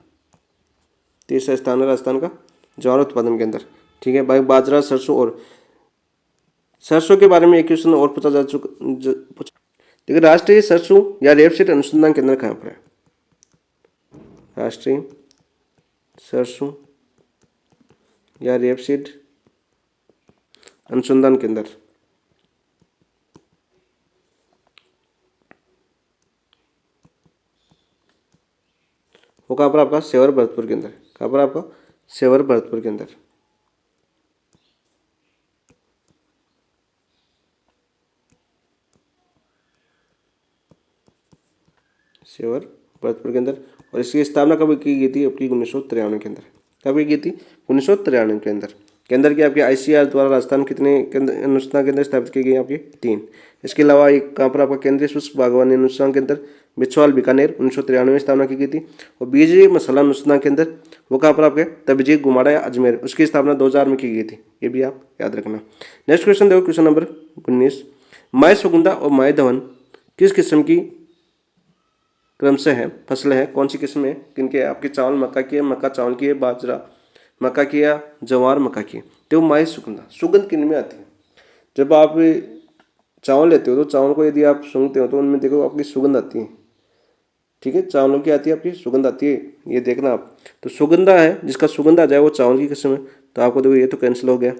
तीसरा स्थान है राजस्थान का ज्वार उत्पादन के अंदर। ठीक है भाई, बाजरा, सरसों और सरसों के बारे में एक क्वेश्चन और पूछा जा चुका। देखिए राष्ट्रीय सरसों या रेपसीड अनुसंधान केंद्र कहाँ पर है? राष्ट्रीय सरसों या रेपसीड अनुसंधान केंद्र वो कहाँ पर आपका? सेवर भरतपुर के अंदर। कहाँ पर आपका? सेवर भरतपुर के अंदर। सेवर भरतपुर के अंदर। और इसकी स्थापना कब की गई थी आपकी? 1993 के अंदर। कब की गई थी? 1993 के अंदर। केंद्र की आपके आईसीआर द्वारा राजस्थान कितने अनुसंधान केंद्र स्थापित किए गए? आपके 3। इसके अलावा एक कहाँ पर आपका केंद्रीय शुष्क बागवानी अनुसंधान केंद्र बिछवाल बीकानेर 1993 में स्थापना की गई थी। और बीज मसाला अनुसंधान केंद्र वो कहाँ पर आपके? तबजीग गुमाड़ा या अजमेर, उसकी स्थापना 2000 में की गई थी। ये भी आप याद रखना। नेक्स्ट क्वेश्चन देखो, क्वेश्चन नंबर 19। माय सुगंधा और माय धवन किस किस्म की क्रम से है फसल है? कौन सी किस्म है? किनके? आपके चावल मक्का की है, मक्का चावल की है, बाजरा मक्का की है, जवार मक्का की है। तो माई सुगंधा, सुगंध किन में आती है? जब आप चावल लेते हो तो चावल को यदि आप सूंघते हो तो उनमें देखो आपकी सुगंध आती है। ठीक है, चावलों की आती है आपकी सुगंध आती है, ये देखना आप। तो सुगंधा है, जिसका सुगंध आ जाए वो चावल की किस्म है। तो आपको देखो ये तो कैंसिल हो गया।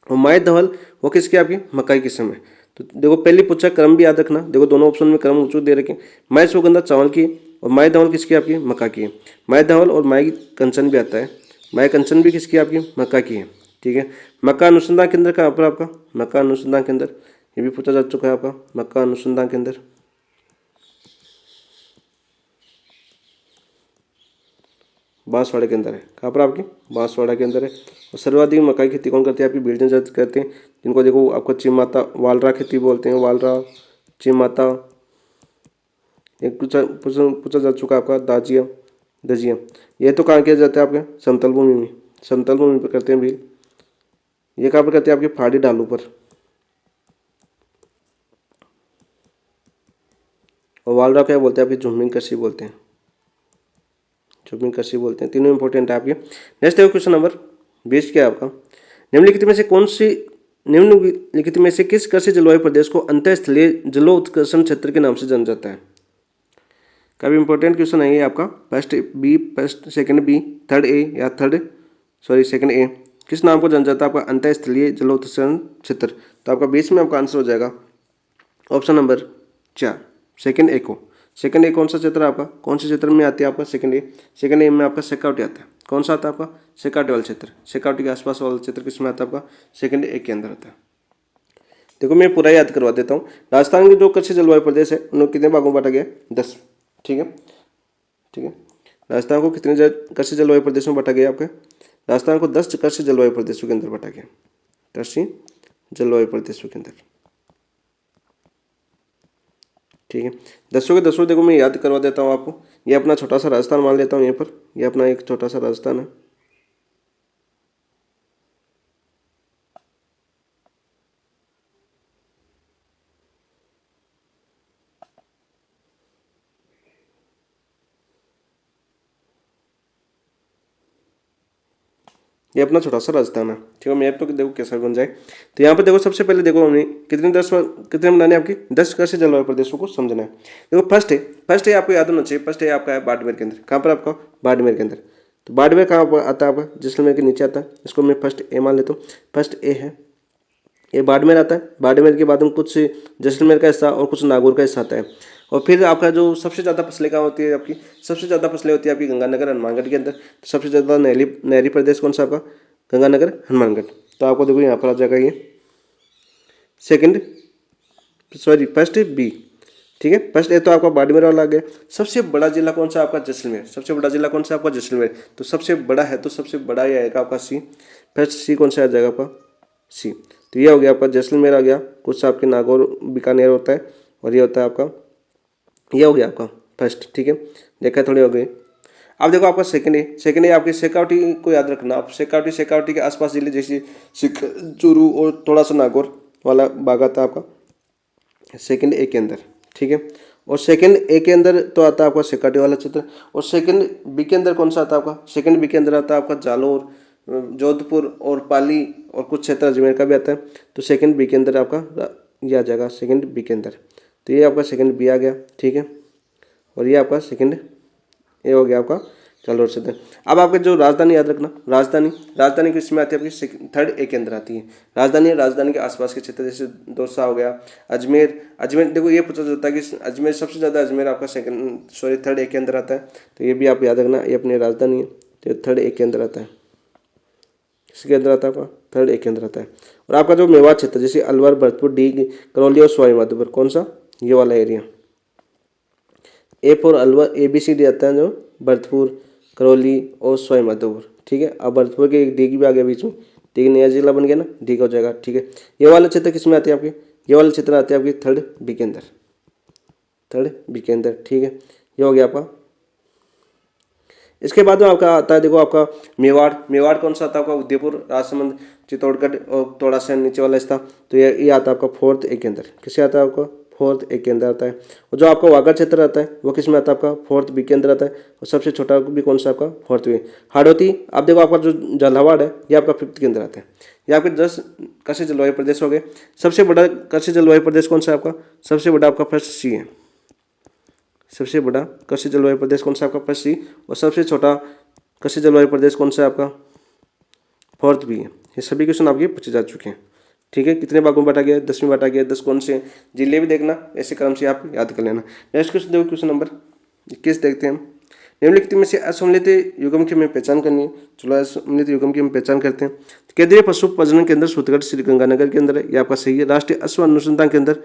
और माय धवल वो किसकी? आपकी मक्का की किस्म है। तो देखो पहले पूछा, क्रम भी याद रखना। देखो दोनों ऑप्शन में क्रम ऊंचे दे रखे। माय सुगंधा चावल की और माय धवल किसकी? आपकी मक्का की है। माय धवल और माय कंचन भी आता है। माय कंचन भी किसकी? आपकी मक्का की है। ठीक है, मक्का अनुसंधान केंद्र कहाँ पर आपका? मक्का अनुसंधान केंद्र, ये भी पूछा जा चुका है आपका, मक्का अनुसंधान केंद्र बांसवाड़ा के अंदर है। कहाँ पर आपकी? बांसवाड़ा के अंदर है। और सर्वाधिक मक्का की खेती कौन करते हैं? आपकी भील जाति करते हैं, जिनको देखो आपको चिमाता वालरा खेती बोलते हैं। वालरा, चिमाता, एक पूछा जा चुका आपका दाजिया, दजिया। ये तो कहाँ किया जाता है? आपके समतल भूमि में, समतल भूमि पर करते हैं भील। ये कहाँ पर करते हैं? आपके पहाड़ी ढालों पर। और वालरा क्या बोलते हैं? आपकी झुम्मिंग कृषि बोलते हैं, झुम्मिंग कृषि बोलते हैं। तीनों इंपॉर्टेंट है आपके। नेक्स्ट देखो क्वेश्चन नंबर 20 क्या है आपका? निम्नलिखित में से कौन सी निम्नलिखित में से किस कृषि जलवायु प्रदेश को अंतःस्थलीय जलोत्कर्षण क्षेत्र के नाम से जाना जाता है? काफी इंपॉर्टेंट क्वेश्चन है ये आपका। First second B, third A या सेकंड ए किस नाम को जाना जाता है? आपका अंतःस्थलीय जलोत्कर्षण क्षेत्र। तो आपका 20 में आपका आंसर हो जाएगा ऑप्शन नंबर 4, सेकंड ए को। सेकंड ए कौन सा क्षेत्र है आपका? कौन से क्षेत्र में आती है आपका सेकंड ए? सेकंड ए में आपका शेखावटी आता है। कौन सा आता है आपका? शेखावटी वाला क्षेत्र। शेखावटी के आसपास वाला क्षेत्र किस में आता है? आपका सेकंड ए के अंदर आता है। देखो मैं पूरा याद करवा देता हूँ। राजस्थान के जो कृषि जलवायु प्रदेश है उनको कितने भागों में बांटा गया? 10। ठीक है, ठीक है। राजस्थान को कितने कृषि जलवायु प्रदेशों में बांटा गया? आपके राजस्थान को 10 कृषि जलवायु प्रदेशों के अंदर बांटा गया। कृषि जलवायु प्रदेशों के अंदर। ठीक है, 10 के 10 देखो मैं याद करवा देता हूँ आपको। ये अपना छोटा सा राजस्थान मान लेता हूँ यहाँ पर। ये अपना एक छोटा सा राजस्थान है। ये अपना छोटा सा राजस्थान है। ठीक है, मैप तो देखो कैसा बन जाए। तो यहाँ पर देखो सबसे पहले देखो हमने कितने बनाने आपकी 10 कृषि जलवायु प्रदेशों को समझना है। देखो फर्स्ट है आपको याद होना चाहिए। फर्स्ट है आपका है बाड़मेर के अंदर। कहाँ पर आपका? बाड़मेर के अंदर। तो बाड़मेर कहाँ पर आता है आपका, जैसलमेर के नीचे आता है। इसको मैं फर्स्ट ए मान लेता हूँ, फर्स्ट ए है, ये बाड़मेर आता है। बाड़मेर के बाद में कुछ जैसलमेर का हिस्सा और कुछ नागौर का हिस्सा आता है। और फिर आपका जो सबसे ज़्यादा फसलें कहाँ होती है आपकी, सबसे ज़्यादा फसलें होती है आपकी गंगानगर हनुमानगढ़ के अंदर। तो सबसे ज़्यादा नहरी प्रदेश कौन सा आपका, गंगानगर हनुमानगढ़। तो आपको देखो यहाँ पर आ जाएगा ये सेकंड, सॉरी फर्स्ट बी, ठीक है। फर्स्ट ए तो आपका बाड़मेर वाला आ गया। सबसे बड़ा जिला कौन सा आपका, जैसलमेर। सबसे बड़ा जिला कौन सा आपका, जैसलमेर। तो सबसे बड़ा है तो सबसे बड़ा ये आएगा आपका सी, फर्स्ट सी कौन सा आ जाएगा आपका, सी। तो ये हो गया आपका जैसलमेर आ गया, कुछ आपके नागौर बीकानेर होता है, और ये होता है आपका, ये हो गया आपका फर्स्ट, ठीक है। देखा थोड़ी हो गई। अब देखो आपका सेकंड है, सेकंड है आपकी शेखावटी को याद रखना आप। शेखावटी के आसपास जिले जैसे चूरू और थोड़ा सा नागौर वाला भाग आता है आपका सेकंड ए के अंदर, ठीक है। और सेकंड ए के अंदर तो आता है आपका शेखावटी वाला क्षेत्र। और सेकंड बी के अंदर कौन सा आता है आपका, सेकंड बी के अंदर आता है आपका जालोर, जोधपुर और पाली, और कुछ क्षेत्र अजमेर का भी आता है। तो सेकंड बी के अंदर आपका ये आ जाएगा, सेकंड बी के अंदर। तो ये आपका सेकंड बी आ गया, ठीक है। और ये आपका सेकंड ए हो गया आपका जालोर क्षेत्र। अब आपका जो राजधानी याद रखना, राजधानी किसमें आती है आपकी, थर्ड ए के अंदर आती है। राजधानी के आसपास के क्षेत्र जैसे दौसा हो गया, अजमेर देखो ये पूछा जाता है कि अजमेर सबसे ज़्यादा, अजमेर आपका थर्ड ए के अंदर आता है। तो ये भी आप याद रखना, ये अपनी राजधानी है, तो थर्ड ए के अंदर आता है। किसके अंदर आता है आपका, थर्ड ए के अंदर आता है। और आपका जो मेवात क्षेत्र जैसे अलवर, भरतपुर, डीग, करौली और सवाई माधोपुर, कौन सा, ये वाला area. A for Alwar, ABCD आता है जो भरतपुर, करौली और सवाई माधोपुर, ठीक है। अब भरतपुर के एक डीग भी आ गया बीच में, ठीक है, नया जिला बन गया ना, डीग हो जाएगा, ठीक है। ये वाला क्षेत्र किसमें आते हैं आपके, ये वाला क्षेत्र आते हैं आपके थर्ड बी के अंदर, थर्ड बी के अंदर, ठीक है। ये हो गया आपका। इसके बाद में आपका आता है देखो आपका मेवाड़ कौन सा आता है आपका, उदयपुर, राजसमंद, चित्तौड़गढ़ और थोड़ा सा नीचे वाला हिस्सा। तो ये आता है आपका फोर्थ ए के अंदर। किससे आता है आपका, फोर्थ ए के अंदर आता है। और जो आपका वाघा क्षेत्र आता है वो किस में आता है आपका, फोर्थ बी के अंदर आता है। और सबसे छोटा भी कौन सा आपका, फोर्थ बी। हाड़ौती, आप देखो आपका जो झालावाड़ है ये आपका फिफ्थ के अंदर आता है। ये आपके 10 कृषि जलवायु प्रदेश हो गए। सबसे बड़ा कृषि जलवायु प्रदेश कौन सा है आपका, सबसे बड़ा आपका फर्स्ट सी है। सबसे बड़ा कृषि जलवायु प्रदेश कौन सा आपका, फर्स्ट सी। और सबसे छोटा कृषि जलवायु प्रदेश कौन सा है आपका, फोर्थ बी है। ये सभी क्वेश्चन आपके पूछे जा चुके हैं, ठीक है। कितने भागों में बांटा गया, 10 में बांटा गया। 10 कौन से जिले भी देखना, ऐसे क्रम से आप याद कर लेना। नेक्स्ट क्वेश्चन देखो, क्वेश्चन नंबर 21 देखते हैं हम। निम्नलिखित में से असम्मिलित युग्म की हमें पहचान करनी है। चलो असम्मिलित युग्म की हम पहचान करते हैं। केंद्रीय पशु प्रजनन केंद्र सूतगढ़ श्री गंगानगर के अंदर है, ये आपका सही है। राष्ट्रीय अश्व अनुसंधान केंद्र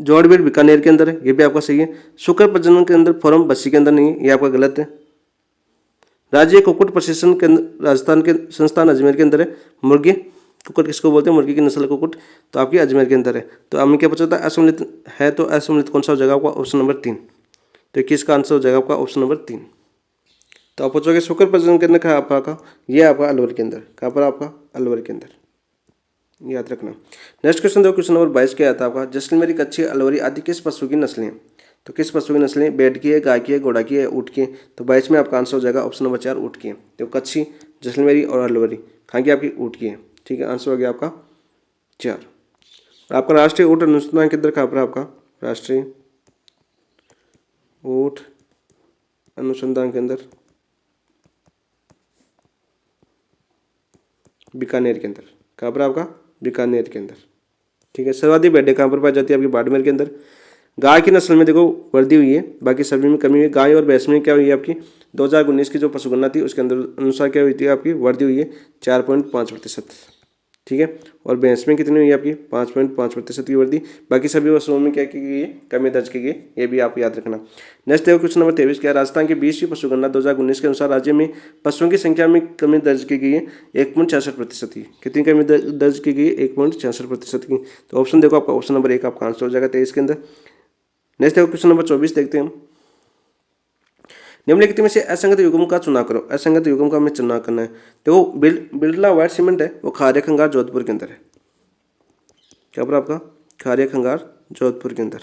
जोड़बीड़ बीकानेर के अंदर है, ये भी आपका सही है। शुक्र प्रजनन केंद्र फॉरम बस्सी के अंदर नहीं है, ये आपका गलत है। राज्य कुक्कुट प्रशिक्षण केंद्र राजस्थान के संस्थान अजमेर के अंदर है। मुर्गी कुक्कुट किसको बोलते हैं, मुर्गी की नस्ल कुक्कुट, तो आपकी अजमेर के अंदर है। तो हमें क्या पूछा था, असम्मिलित है तो असम्मिलित कौन सा हो जाएगा आपका, ऑप्शन नंबर 3। तो 21 का आंसर हो जाएगा आपका ऑप्शन नंबर 3। तो आप पूछोगे शुक्र प्रजनन केंद्र कहाँ आपका, ये आपका अलवर के अंदर। कहाँ पर आपका, अलवर के अंदर, याद रखना। नेक्स्ट क्वेश्चन देखो, क्वेश्चन नंबर 22 क्या आता है आपका, जैसलमेरी, कच्छी, अलवरी आदि किस पशु की नस्लें हैं। तो किस पशु की नस्लें, बैल की है, गाय की है, घोड़ा की है, ऊँट की है। तो 22 में आपका आंसर हो जाएगा ऑप्शन नंबर 4, ऊँट की है। तो कच्छी, जैसलमेरी और अलवरी कहाँ की आपकी, ऊँट की है, ठीक है। आंसर हो गया आपका 4। और आपका राष्ट्रीय ऊँट अनुसंधान केंद्र कहाँ पर आपका, राष्ट्रीय ऊँट अनुसंधान केंद्र बीकानेर के अंदर। कहाँ पर आपका, बीकानेर के अंदर, ठीक है। सर्वाधिक भेड़ें कहाँ पर पाई जाती है आपकी, बाड़मेर के अंदर। गाय की नस्ल में देखो वृद्धि हुई है, बाकी सभी में कमी हुई है। गाय और भैंस में क्या हुई है आपकी, 2019 की जो पशुगणना थी उसके अंदर अनुसार क्या हुई थी आपकी, वृद्धि हुई है 4.5%, ठीक है। और भैंस में कितनी हुई है आपकी, 5.5% की वृद्धि। बाकी सभी वस्तुओं में क्या की गई है, कमी दर्ज की गई, ये भी आप याद रखना। नेक्स्ट देखो, क्वेश्चन नंबर 23 क्या है, राजस्थान की 20वीं पशुगणना 2019 के अनुसार राज्य में पशुओं की संख्या में कमी दर्ज की गई है 1.66% की। कितनी कमी दर्ज की गई है, 1.66% की। तो ऑप्शन देखो आपका ऑप्शन नंबर 1 आपका आंसर हो जाएगा 23 के अंदर। नेक्स्ट देखो, क्वेश्चन नंबर 24 देखते हैं हम। निम्नलिखित में से असंगत युग्म का चुनाव करो। असंगत युग्म का हमें चुनाव करना है। देखो बिरला व्हाइट सीमेंट है, वो खारिया खंगार जोधपुर के अंदर है। क्या पर आपका, खारिया खंगार जोधपुर के अंदर।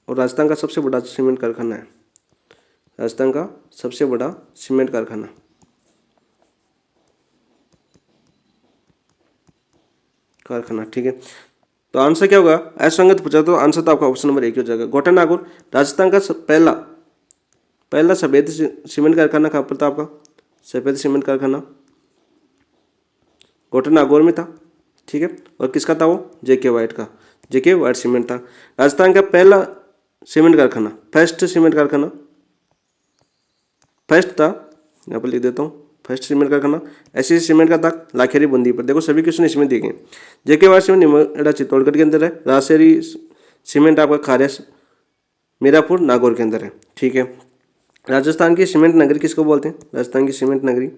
और राजस्थान का सबसे बड़ा सीमेंट कारखाना है, राजस्थान का सबसे बड़ा सीमेंट कारखाना ठीक है। तो आंसर क्या होगा, असंगत पूछा तो आंसर तो आपका ऑप्शन नंबर 1 हो जाएगा। गोटा नागौर राजस्थान का पहला सफेद सीमेंट कारखाना कहाँ पर था आपका, सफेद सीमेंट कारखाना गोटा नागौर में था, ठीक है। और किसका था वो, जेके वाइट का, जेके वाइट सीमेंट था। राजस्थान का पहला सीमेंट कारखाना, फर्स्ट सीमेंट कारखाना, फर्स्ट था, यहाँ पर लिख देता हूँ, फर्स्ट सीमेंट कारखाना ऐसी सीमेंट का था लाखेरी बूंदी पर। देखो सभी क्वेश्चन इसमें दिए गए। जेके वाइट सीमेंट निमोड़ा चित्तौड़गढ़ के अंदर है, राजशेरी सीमेंट आपका खारिया मीरापुर नागौर के अंदर है, ठीक है। राजस्थान की सीमेंट नगरी किसको बोलते हैं, राजस्थान की सीमेंट नगरी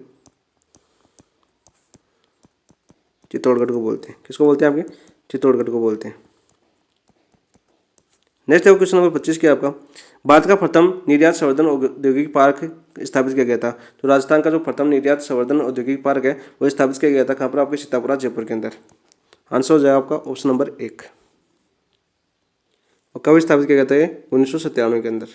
चित्तौड़गढ़ को बोलते हैं। किसको बोलते हैं आपके, चित्तौड़गढ़ को बोलते हैं। नेक्स्ट है क्वेश्चन नंबर 25 क्या आपका, भारत का प्रथम निर्यात संवर्धन औद्योगिक पार्क स्थापित किया गया था। तो राजस्थान का जो प्रथम निर्यात संवर्धन औद्योगिक पार्क है वो स्थापित किया गया था कहाँ पर, आपके सीतापुरा जयपुर के अंदर। आंसर हो जाएगा आपका ऑप्शन नंबर 1। और कब स्थापित किया गया था ये, 1997 के अंदर।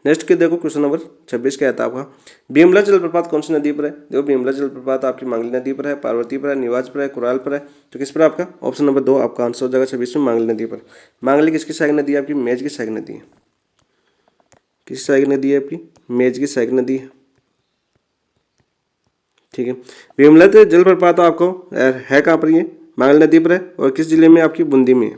नेक्स्ट के देखो क्वेश्चन नंबर 26 क्या आता है आपका, भीमला जलप्रपात कौन सी नदी पर है। देखो भीमला जलप्रपात आपकी मांगली नदी पर है, पार्वती पर है, निवाज पर है, कुराल पर है। तो किस पर आपका ऑप्शन नंबर 2 आपका आंसर हो जाएगा 26 में, मांगली नदी पर। मांगली किसकी सहायक नदी है आपकी, मेज की सहायक नदी है। किस सहायक नदी है आपकी, मेज की सहायक नदी है, ठीक है। भीमला जलप्रपात आपको है कहाँ पर, ये मांगली नदी पर है और किस जिले में आपकी, बूंदी में है।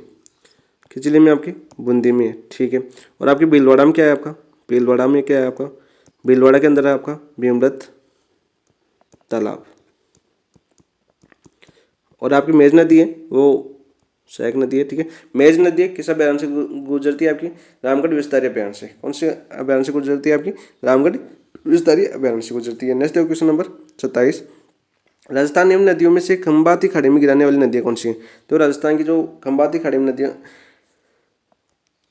किस जिले में आपकी, बूंदी में है, ठीक है। और आपकी भीलवाड़ा में क्या है आपका, भीलवाड़ा में क्या है आपका, भीलवाड़ा के अंदर है आपका भीमरथ तालाब। और आपकी मेज नदी है वो सहायक नदी है, ठीक है। मेज नदी किस अभ्यारण्य से गुजरती है आपकी, रामगढ़ विस्तारी अभ्यारण्य से। कौन से अभ्यारण्य से गुजरती है आपकी, रामगढ़ विस्तारी अभ्यारण्य से गुजरती है। नेक्स्ट क्वेश्चन नंबर 27, राजस्थान निम्न नदियों में से खंबाती खाड़ी में गिराने वाली नदियाँ कौन सी हैं। तो राजस्थान की जो खंबाती खाड़ी में नदियाँ,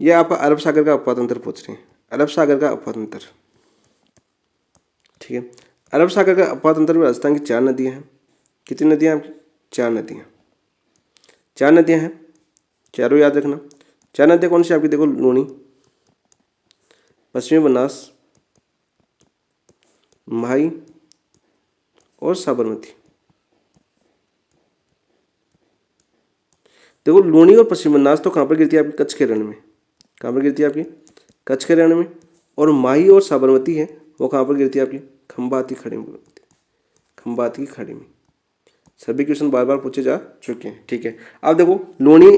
ये आपका अरब सागर का अपवातंत्र पूछ रही है, अरब सागर का अपवातंत्र, ठीक है। अरब सागर का अपवातंत्र में राजस्थान की 4 नदियां हैं। कितनी नदियां आपकी, 4 नदियां, 4 नदियां हैं, चारों याद रखना। 4 नदियां कौन सी आपकी, देखो लूनी, पश्चिमी बनास, माही और साबरमती। देखो लूनी और पश्चिमी बनास तो कहाँ पर गिरती है आपकी, कच्छ के रण में। कहाँ पर गिरती है आपकी, कच्छ के रण में। और माही और साबरमती है वो कहाँ पर गिरती है आपकी, खंबाती खाड़ी में, खंबाती की खाड़ी में। सभी क्वेश्चन बार बार पूछे जा चुके हैं, ठीक है। अब देखो लूनी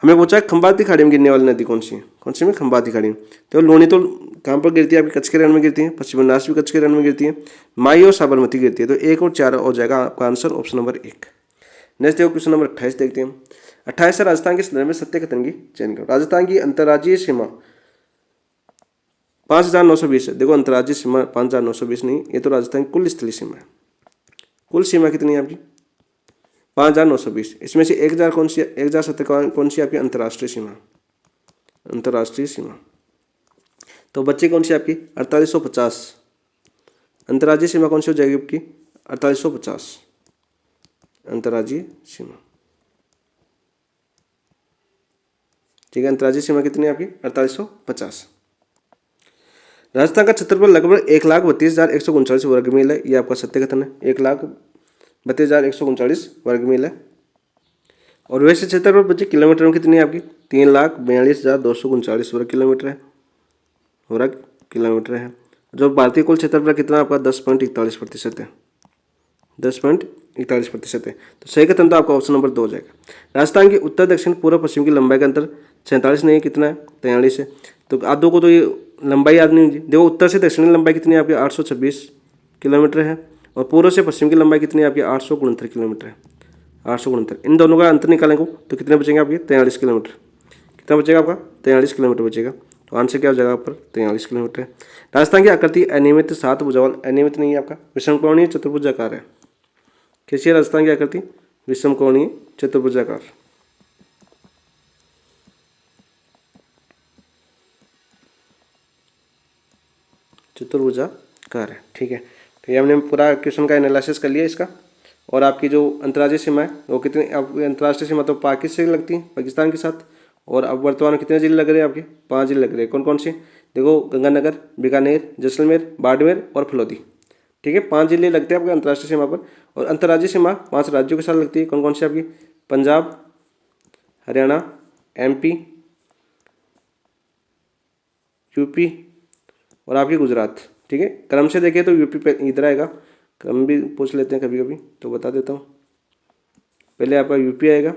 हमें पूछा है खंबाती खाड़ी में गिरने वाली नदी कौन सी है, कौन सी में, खंबाती खाड़ी में। तो लूनी तो कहाँ पर गिरती है आपकी, कच्छ के रण में गिरती है, पश्चिमी बनास भी कच्छ के रण में गिरती है, माही और साबरमती गिरती है। तो 1 और 4 हो जाएगा आपका आंसर ऑप्शन नंबर 1। नेक्स्ट देखो क्वेश्चन नंबर 28 देखते हैं। 28 से राजस्थान के संदर्भ में सत्य कथन की चयन करो। राजस्थान की अंतर्राज्यीय सीमा 5920 है। देखो अंतर्राज्यीय सीमा 5920 नहीं, ये तो राजस्थान की कुल स्थलीय सीमा है। कुल सीमा कितनी है आपकी, 5920। इसमें से 1000 कौन सी, 1070 कौन सी आपकी अंतर्राष्ट्रीय सीमा, अंतर्राष्ट्रीय सीमा। तो बच्चे कौन सी आपकी 4850, अंतर्राज्यीय सीमा कौन सी हो जाएगी आपकी 4850, अंतर्राज्यीय सीमा, ठीक है। अंतर्राज्यीय सीमा कितनी है आपकी 4850। राजस्थान का क्षेत्रफल लगभग 1,32,139 वर्ग मील है, ये आपका सत्य कथन है। 1,32,139 वर्ग मील है। और वैसे क्षेत्रफल बच्चे किलोमीटर में कितनी है आपकी 3,42,239 वर्ग किलोमीटर है, वर्ग किलोमीटर है। जो भारतीय कुल क्षेत्रफल कितना आपका 10.41% है, 10.41% है। तो सही कथन तो आपका ऑप्शन नंबर 2 हो जाएगा। राजस्थान की उत्तर दक्षिण पूर्व पश्चिम की लंबाई का अंतर 47 नहीं, कितना है 43 है। तो आधों को तो ये लंबाई याद नहीं होगी। देखो उत्तर से दक्षिणी लंबाई कितनी है आपकी 826 किलोमीटर है, और पूर्व से पश्चिम की लंबाई कितनी है आपकी 869 किलोमीटर है, 869। इन दोनों का अंतर निकालेंगे तो कितने बचेंगे आपके 43 किलोमीटर। कितना बचेगा आपका 43 किलोमीटर बचेगा। तो आंसर क्या हो जाएगा पर 43 किलोमीटर है। राजस्थान की आकृति अनियमित 7 भुजावाल, अनियमित नहीं है आपका, विषमकोणीय चतुर्भुजाकार है। कैसी है राजस्थान की आकृति, विषमकोणीय चतुर्भुजाकार। चतुर्भुजाकार है, ठीक है। तो ये हमने पूरा क्वेश्चन का एनालिसिस कर लिया इसका। और आपकी जो अंतर्राज्यीय सीमा है वो कितनी, आपकी अंतर्राष्ट्रीय सीमा तो पाकिस्तान से लगती है, पाकिस्तान के साथ। और अब वर्तमान में कितने जिले लग रहे हैं आपके 5 जिले लग रहे हैं। कौन कौन से, देखो गंगानगर, बीकानेर, जैसलमेर, बाड़मेर और फलोदी, ठीक है। 5 जिले लगते हैं आपके अंतर्राष्ट्रीय सीमा पर। और अंतर्राज्यीय सीमा 5 राज्यों के साथ लगती है। कौन कौन से आपकी, पंजाब, हरियाणा, MP, यूपी और आपकी गुजरात। ठीक है, क्रम से देखिए तो यूपी पे इधर आएगा, क्रम भी पूछ लेते हैं कभी कभी तो बता देता हूँ। पहले आपका यूपी आएगा,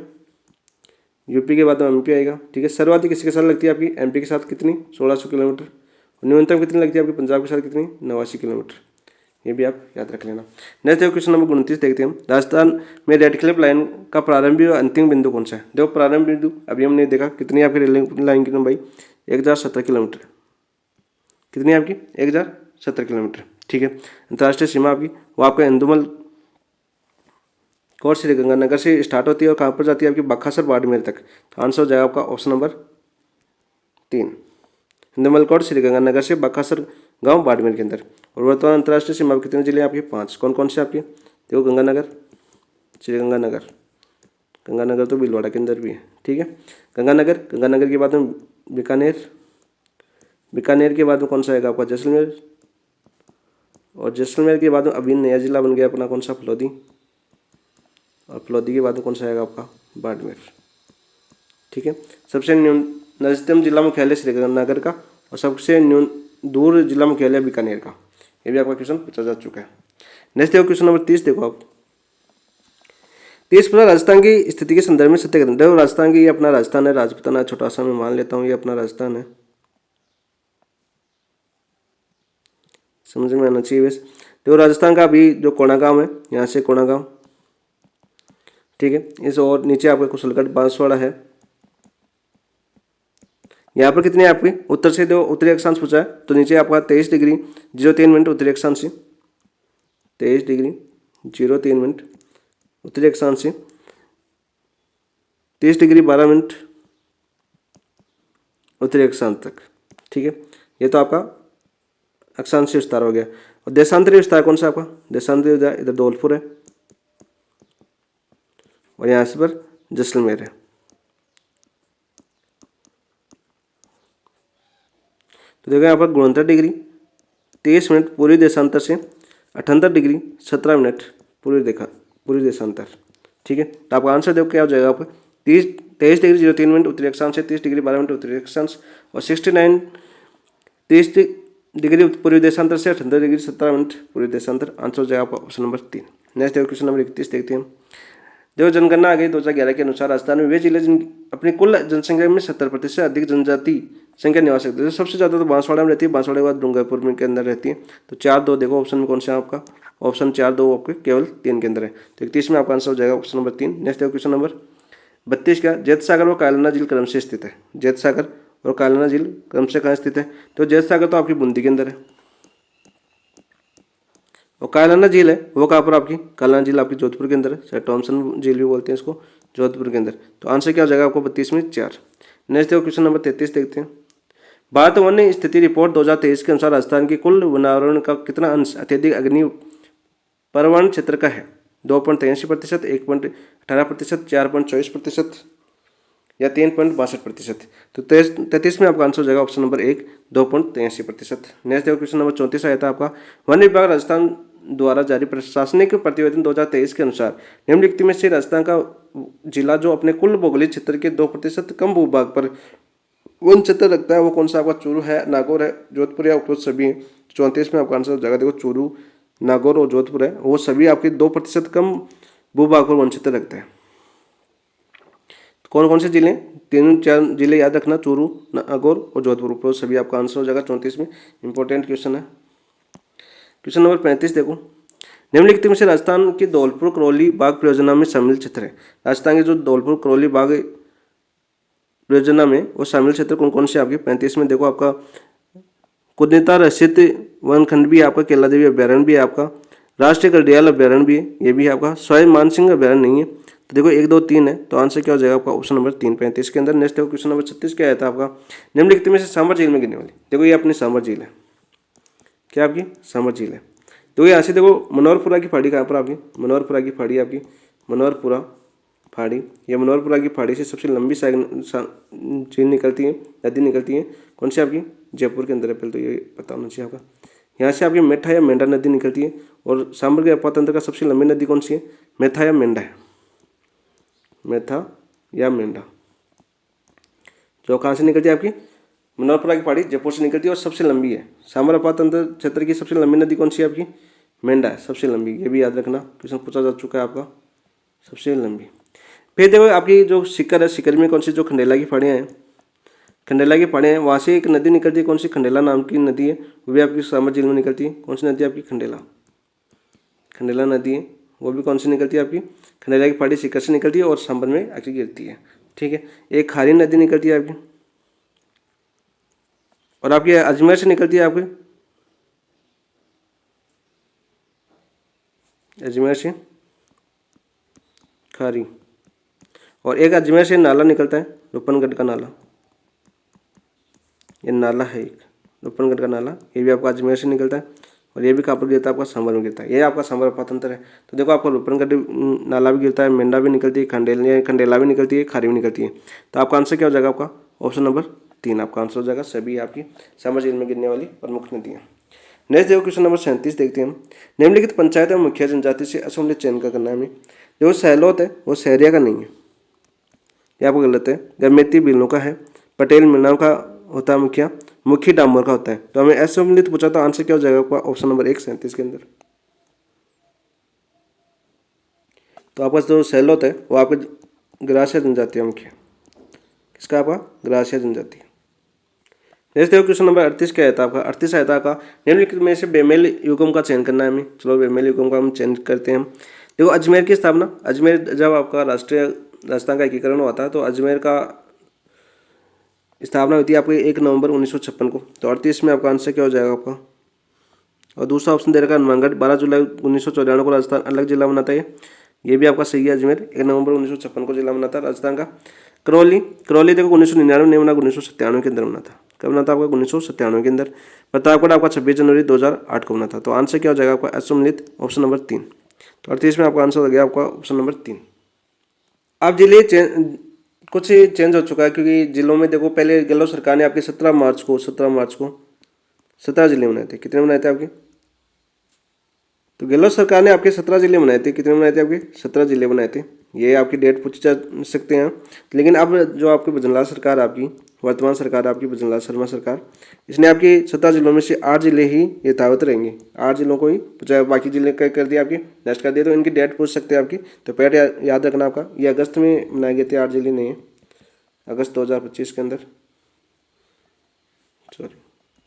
यूपी के बाद MP आएगा। ठीक है, सर्वाधिक किसके साथ लगती है आपकी? MP के साथ कितनी? 1600 किलोमीटर। न्यूनतम कितनी लगती है आपकी? पंजाब के साथ कितनी? 89 किलोमीटर। ये भी आप याद रख लेना। नेक्स्ट देखो क्वेश्चन नंबर 29 देखते हैं हम। राजस्थान में रेड क्लिफ लाइन का प्रारंभिक और अंतिम बिंदु कौन सा है? देखो प्रारंभिक बिंदु अभी हमने देखा कितनी आपकी रेल लाइन की लंबाई? 1070 किलोमीटर। कितनी है आपकी? 1070 किलोमीटर। ठीक है, अंतर्राष्ट्रीय सीमा आपकी वो आपका इंदुमल कोट श्री गंगानगर से स्टार्ट होती है और कहाँ पर जाती है आपकी? बक्खासर बाड़मेर तक। तो आंसर हो जाएगा आपका option number 3, इंदुमल coat Shri Ganganagar से बक्खासर गांव बाड़मेर के अंदर। और वर्तमान अंतर्राष्ट्रीय सीमा कितने जिले आपके? 5। कौन कौन से आपके? देखो गंगानगर, श्री गंगानगर, गंगानगर तो भीलवाड़ा के अंदर भी है। ठीक है, गंगानगर, गंगानगर के बाद में बीकानेर, बीकानेर के बाद में कौन सा आएगा आपका? जैसलमेर, और जैसलमेर के बाद में अभी नया जिला बन गया अपना कौन सा? फलोदी, और फलोदी के बाद में कौन सा आएगा आपका? बाड़मेर। ठीक है, सबसे नज़दीकतम जिला मुख्यालय श्रीगंगानगर का और सबसे दूर जिला मुख्यालय बीकानेर का। ये भी आपका क्वेश्चन पूछा जा चुका है। नेक्स्ट देखो क्वेश्चन नंबर 30 देखो आप। 30 पूरा राजस्थान की स्थिति के संदर्भ में सत्य कथन। देखो राजस्थान की, ये अपना राजस्थान है, राजपूताना है, छोटा सा मैं मान लेता हूँ ये अपना राजस्थान है, समझ में आना चाहिए वैसे। देखो राजस्थान का अभी जो कोणागांव है, यहाँ से कोणागांव, ठीक है, इस और नीचे आपका कुशलगढ़ बांसवाड़ा है। यहाँ पर कितने आपके? उत्तर से दो उत्तरी अक्षांश पूछा है तो नीचे आपका 23 डिग्री 03 मिनट उत्तरी अक्षांश से, 23 डिग्री 03 मिनट उत्तरी अक्षांश से, 30 डिग्री 12 मिनट उत्तरी अक्षांश तक। ठीक है, ये तो आपका अक्षांशीय विस्तार हो गया। और देशांतरी विस्तार कौन सा आपका? देशांतरी इधर धौलपुर है और यहाँ से पर जैसलमेर है। तो देखो यहाँ पर 69 डिग्री 23 मिनट पूर्वी देशांतर से, 78 डिग्री 17 मिनट पूर्वी देशांतर। ठीक है, तो आपका आंसर देखो क्या हो जाएगा आपका? 23 डिग्री 03 मिनट उत्तरी अक्षांश से, 30 डिग्री 12 मिनट उत्तरी अक्षांश और 30 डिग्री पूर्वी देशांतर से, 78 डिग्री 17 मिनट पूर्वी देशांतर। आंसर हो जाएगा आपका ऑप्शन नंबर 3। नेक्स्ट देखो क्वेश्चन नंबर 31 देखते हैं। देखो जनगणना आ गई 2011 के अनुसार राजस्थान में वे जिले जिन अपनी कुल जनसंख्या में 70% से अधिक जनजाति संख्या निवास करते हैं। सबसे ज़्यादा तो बांसवाड़ा में रहती है, बांसवाड़ा के बाद डूंगरपुर में के अंदर रहती है। तो 4-2 देखो ऑप्शन में कौन सा है आपका? ऑप्शन 4-2 आपके केवल 3 के अंदर है। तो 31 में आपका आंसर हो जाएगा ऑप्शन नंबर 3। नेक्स्ट देखो क्वेश्चन नंबर 32 का। जैत सागर और कायलाना झील क्रम से स्थित है। जैत सागर और कायलाना झील क्रम से कहाँ स्थित है? तो जैत सागर तो आपकी बूंदी के अंदर है और कायलाना झील है वो कहाँ पर आपकी? कायलाना झील आपकी जोधपुर के अंदर है, शायद टॉमसन झील भी बोलते हैं इसको, जोधपुर के अंदर। तो आंसर क्या हो जाएगा आपको? 32 में 4। नेक्स्ट देखो क्वेश्चन नंबर 33 देखते हैं। भारत वन्य स्थिति रिपोर्ट 2023 के अनुसार राजस्थान की कुल वनावरण का कितना अंश अत्यधिक अग्नि पर्यावरण क्षेत्र का है? 2.83%, 1.18%, 4.24% या 3.62%। तो 33 में आपका आंसर हो जाएगा ऑप्शन नंबर 1, 2.83%। नेक्स्ट देखो क्वेश्चन नंबर 34 आया था आपका। वन विभाग राजस्थान द्वारा जारी प्रशासनिक प्रतिवेदन 2023 के अनुसार निम्नलिखित में से राजस्थान का जिला जो अपने कुल भौगोलिक क्षेत्र के 2% कम भूभाग पर वन क्षेत्र रखता है वो कौन सा आपका? चूरू है, नागौर है, जोधपुर या उपरोक्त सभी है। 34 में आपका आंसर हो जाएगा। देखो चूरू, नागौर और जोधपुर है वो सभी आपके 2% कम भूभाग पर वन क्षेत्र रखते हैं। कौन कौन से जिले? 3-4 जिले याद रखना, चूरू, नागौर और जोधपुर, उपरोक्त सभी। आपका आंसर हो जाएगा 34 में। इंपॉर्टेंट क्वेश्चन है। क्वेश्चन नंबर 35 देखो। निम्नलिखित में से राजस्थान के धौलपुर करौली बाघ परियोजना में शामिल क्षेत्र है। राजस्थान के जो धौलपुर करौली बाघ परियोजना में वो शामिल क्षेत्र कौन कौन से आपके? 35 में देखो आपका कुदनीता रसित वनखंड भी है आपका, केला देवी अभ्यारण्य भी है आपका, राष्ट्रीय गढ़ियाल अभ्यारण्य भी है, ये भी है आपका, स्वाई मानसिंह अभ्यारण्य नहीं है। तो देखो 1, 2, 3 है। तो आंसर क्या हो जाएगा आपका? ऑप्शन नंबर 3 35 के अंदर। नेक्स्ट देखो क्वेश्चन नंबर 36 क्या आया था आपका? निम्नलिखित में से सांभर झील में गिरने वाली। देखो ये अपनी सांभर झील है, क्या आपकी? सांभर झील है। तो यहाँ से देखो मनोहरपुरा की फाड़ी कहाँ पर आपकी? मनोहरपुरा की फाड़ी आपकी, मनोहरपुरा फाड़ी, ये मनोहरपुरा की फाड़ी से सबसे लंबी झील निकलती है, नदी निकलती है, कौन सी आपकी? जयपुर के अंदर है। पहले तो ये पता होना चाहिए आपका। यहाँ से आपकी मेठा या मेंढा नदी निकलती है और सांभर के अपातंत्र का सबसे लंबी नदी कौन सी है? मेथा या मेंढा है, मेथा या मेंढा। जो कहाँ से निकलती है आपकी मनोहरपुरा की पहाड़ी जयपुर से निकलती है और सबसे लंबी है। सामरापात अंतर क्षेत्र की सबसे लंबी नदी कौन सी है आपकी? मेंढा है सबसे लंबी, ये भी याद रखना, क्वेश्चन पूछा जा चुका है आपका, सबसे लंबी। फिर देखो आपकी जो सिकर है, सिकर में कौन सी जो खंडेला की पहाड़ियाँ हैं, खंडेला की पहाड़ियाँ हैं, वहाँ से एक नदी निकलती है, कौन सी? खंडेला नाम की नदी है, वो भी आपकी सामर जिले में निकलती है। कौन सी नदी है आपकी? खंडेला, खंडेला नदी है, वो भी कौन सी निकलती है आपकी? खंडेला की पहाड़ी सिकर से निकलती है और सांबर में आके गिरती है। ठीक है, एक खारी नदी निकलती है आपकी, और आपकी अजमेर से निकलती है आपकी, अजमेर से खारी, और एक अजमेर से नाला निकलता है, रूपनगढ़ का नाला, ये नाला है एक रूपनगढ़ का नाला, ये भी आपका अजमेर से निकलता है, और ये भी कहाँ पर गिरता है? आपका सांबर में गिरता है। ये आपका सांबर पातंत्र है। तो देखो आपका रूपनगढ़ नाला भी गिरता है, मेंढा भी निकलती है, खंडेला भी निकलती है, खारी भी निकलती है। तो आपका आंसर क्या हो जाएगा? आपका ऑप्शन नंबर 3 आपका आंसर हो जाएगा। सभी आपकी सांबर जिले में गिरने वाली प्रमुख नदियाँ। नेक्स्ट देखो क्वेश्चन नंबर 37 देखते हैं हम। निम्नलिखित पंचायत एवं मुखिया जनजाति से असमूल्य चयन का करना है हमें। जो सहलोत है वो सहरिया का नहीं है, ये आपको गलत है। गरमेती बिलों का है, पटेल मीणाओं का होता है मुखिया, मुखी डामोर का होता है। तो हमें असमूल्य पूछा, तो आंसर क्या हो जाएगा आपका? ऑप्शन नंबर 1 37 के अंदर। तो आपका जो सहलोत है वो आपका ग्रासिया जनजाति है मुखिया, किसका? आपका ग्रासिया जनजाति। नेक्स्ट देखो क्वेश्चन नंबर 38 क्या आता है आपका? 38 आता का निम्नलिखित में से बेमेल युगम का चयन करना है हमें। चलो बेमेल युगम का हम चयन करते हैं। देखो अजमेर की स्थापना, अजमेर जब आपका राष्ट्रीय राजस्थान का एकीकरण हुआ था तो अजमेर का स्थापना हुई थी आपकी 1 नवंबर 1956 को। तो 38 में आपका आंसर क्या हो जाएगा आपका? और दूसरा ऑप्शन दे रखा है हनुमानगढ़, 12 जुलाई 1994 को राजस्थान अलग जिला बना था। ये भी आपका सही है। अजमेर 1 नवंबर 1956 को जिला बना था राजस्थान का। करौली, करौली देखो 1999 में बना, 1997 के अंदर बना था। कब बना था आपका? 1997 के अंदर। प्रतापगढ़ आपका 26 जनवरी 2008 को बना था। तो आंसर क्या हो जाएगा आपका? असम्मिलित ऑप्शन नंबर 3। तो 38 में आपका आंसर हो गया आपका ऑप्शन नंबर 3। अब जिले कुछ चेंज हो चुका है, क्योंकि जिलों में देखो पहले गहलोत सरकार ने आपके 17 मार्च को 17 जिले बनाए थे। कितने बनाए थे आपके? तो गहलोत सरकार ने आपके 17 जिले बनाए थे। कितने बनाए थे आपके? 17 जिले बनाए थे। ये आपकी डेट पूछी जा सकते हैं। लेकिन अब जो आपकी भजनलाल सरकार, आपकी वर्तमान सरकार आपकी भजनलाल शर्मा सरकार, इसने आपकी 17 जिलों में से 8 जिले ही यथावत रहेंगे। 8 जिलों को ही, चाहे बाकी जिले का कर दिया आपकी नेक्स्ट कर दिया। तो इनकी डेट पूछ सकते हैं आपकी। तो पहले याद रखना आपका, ये अगस्त में बनाए गए थे 8 जिले, नहीं है अगस्त 2025 के अंदर,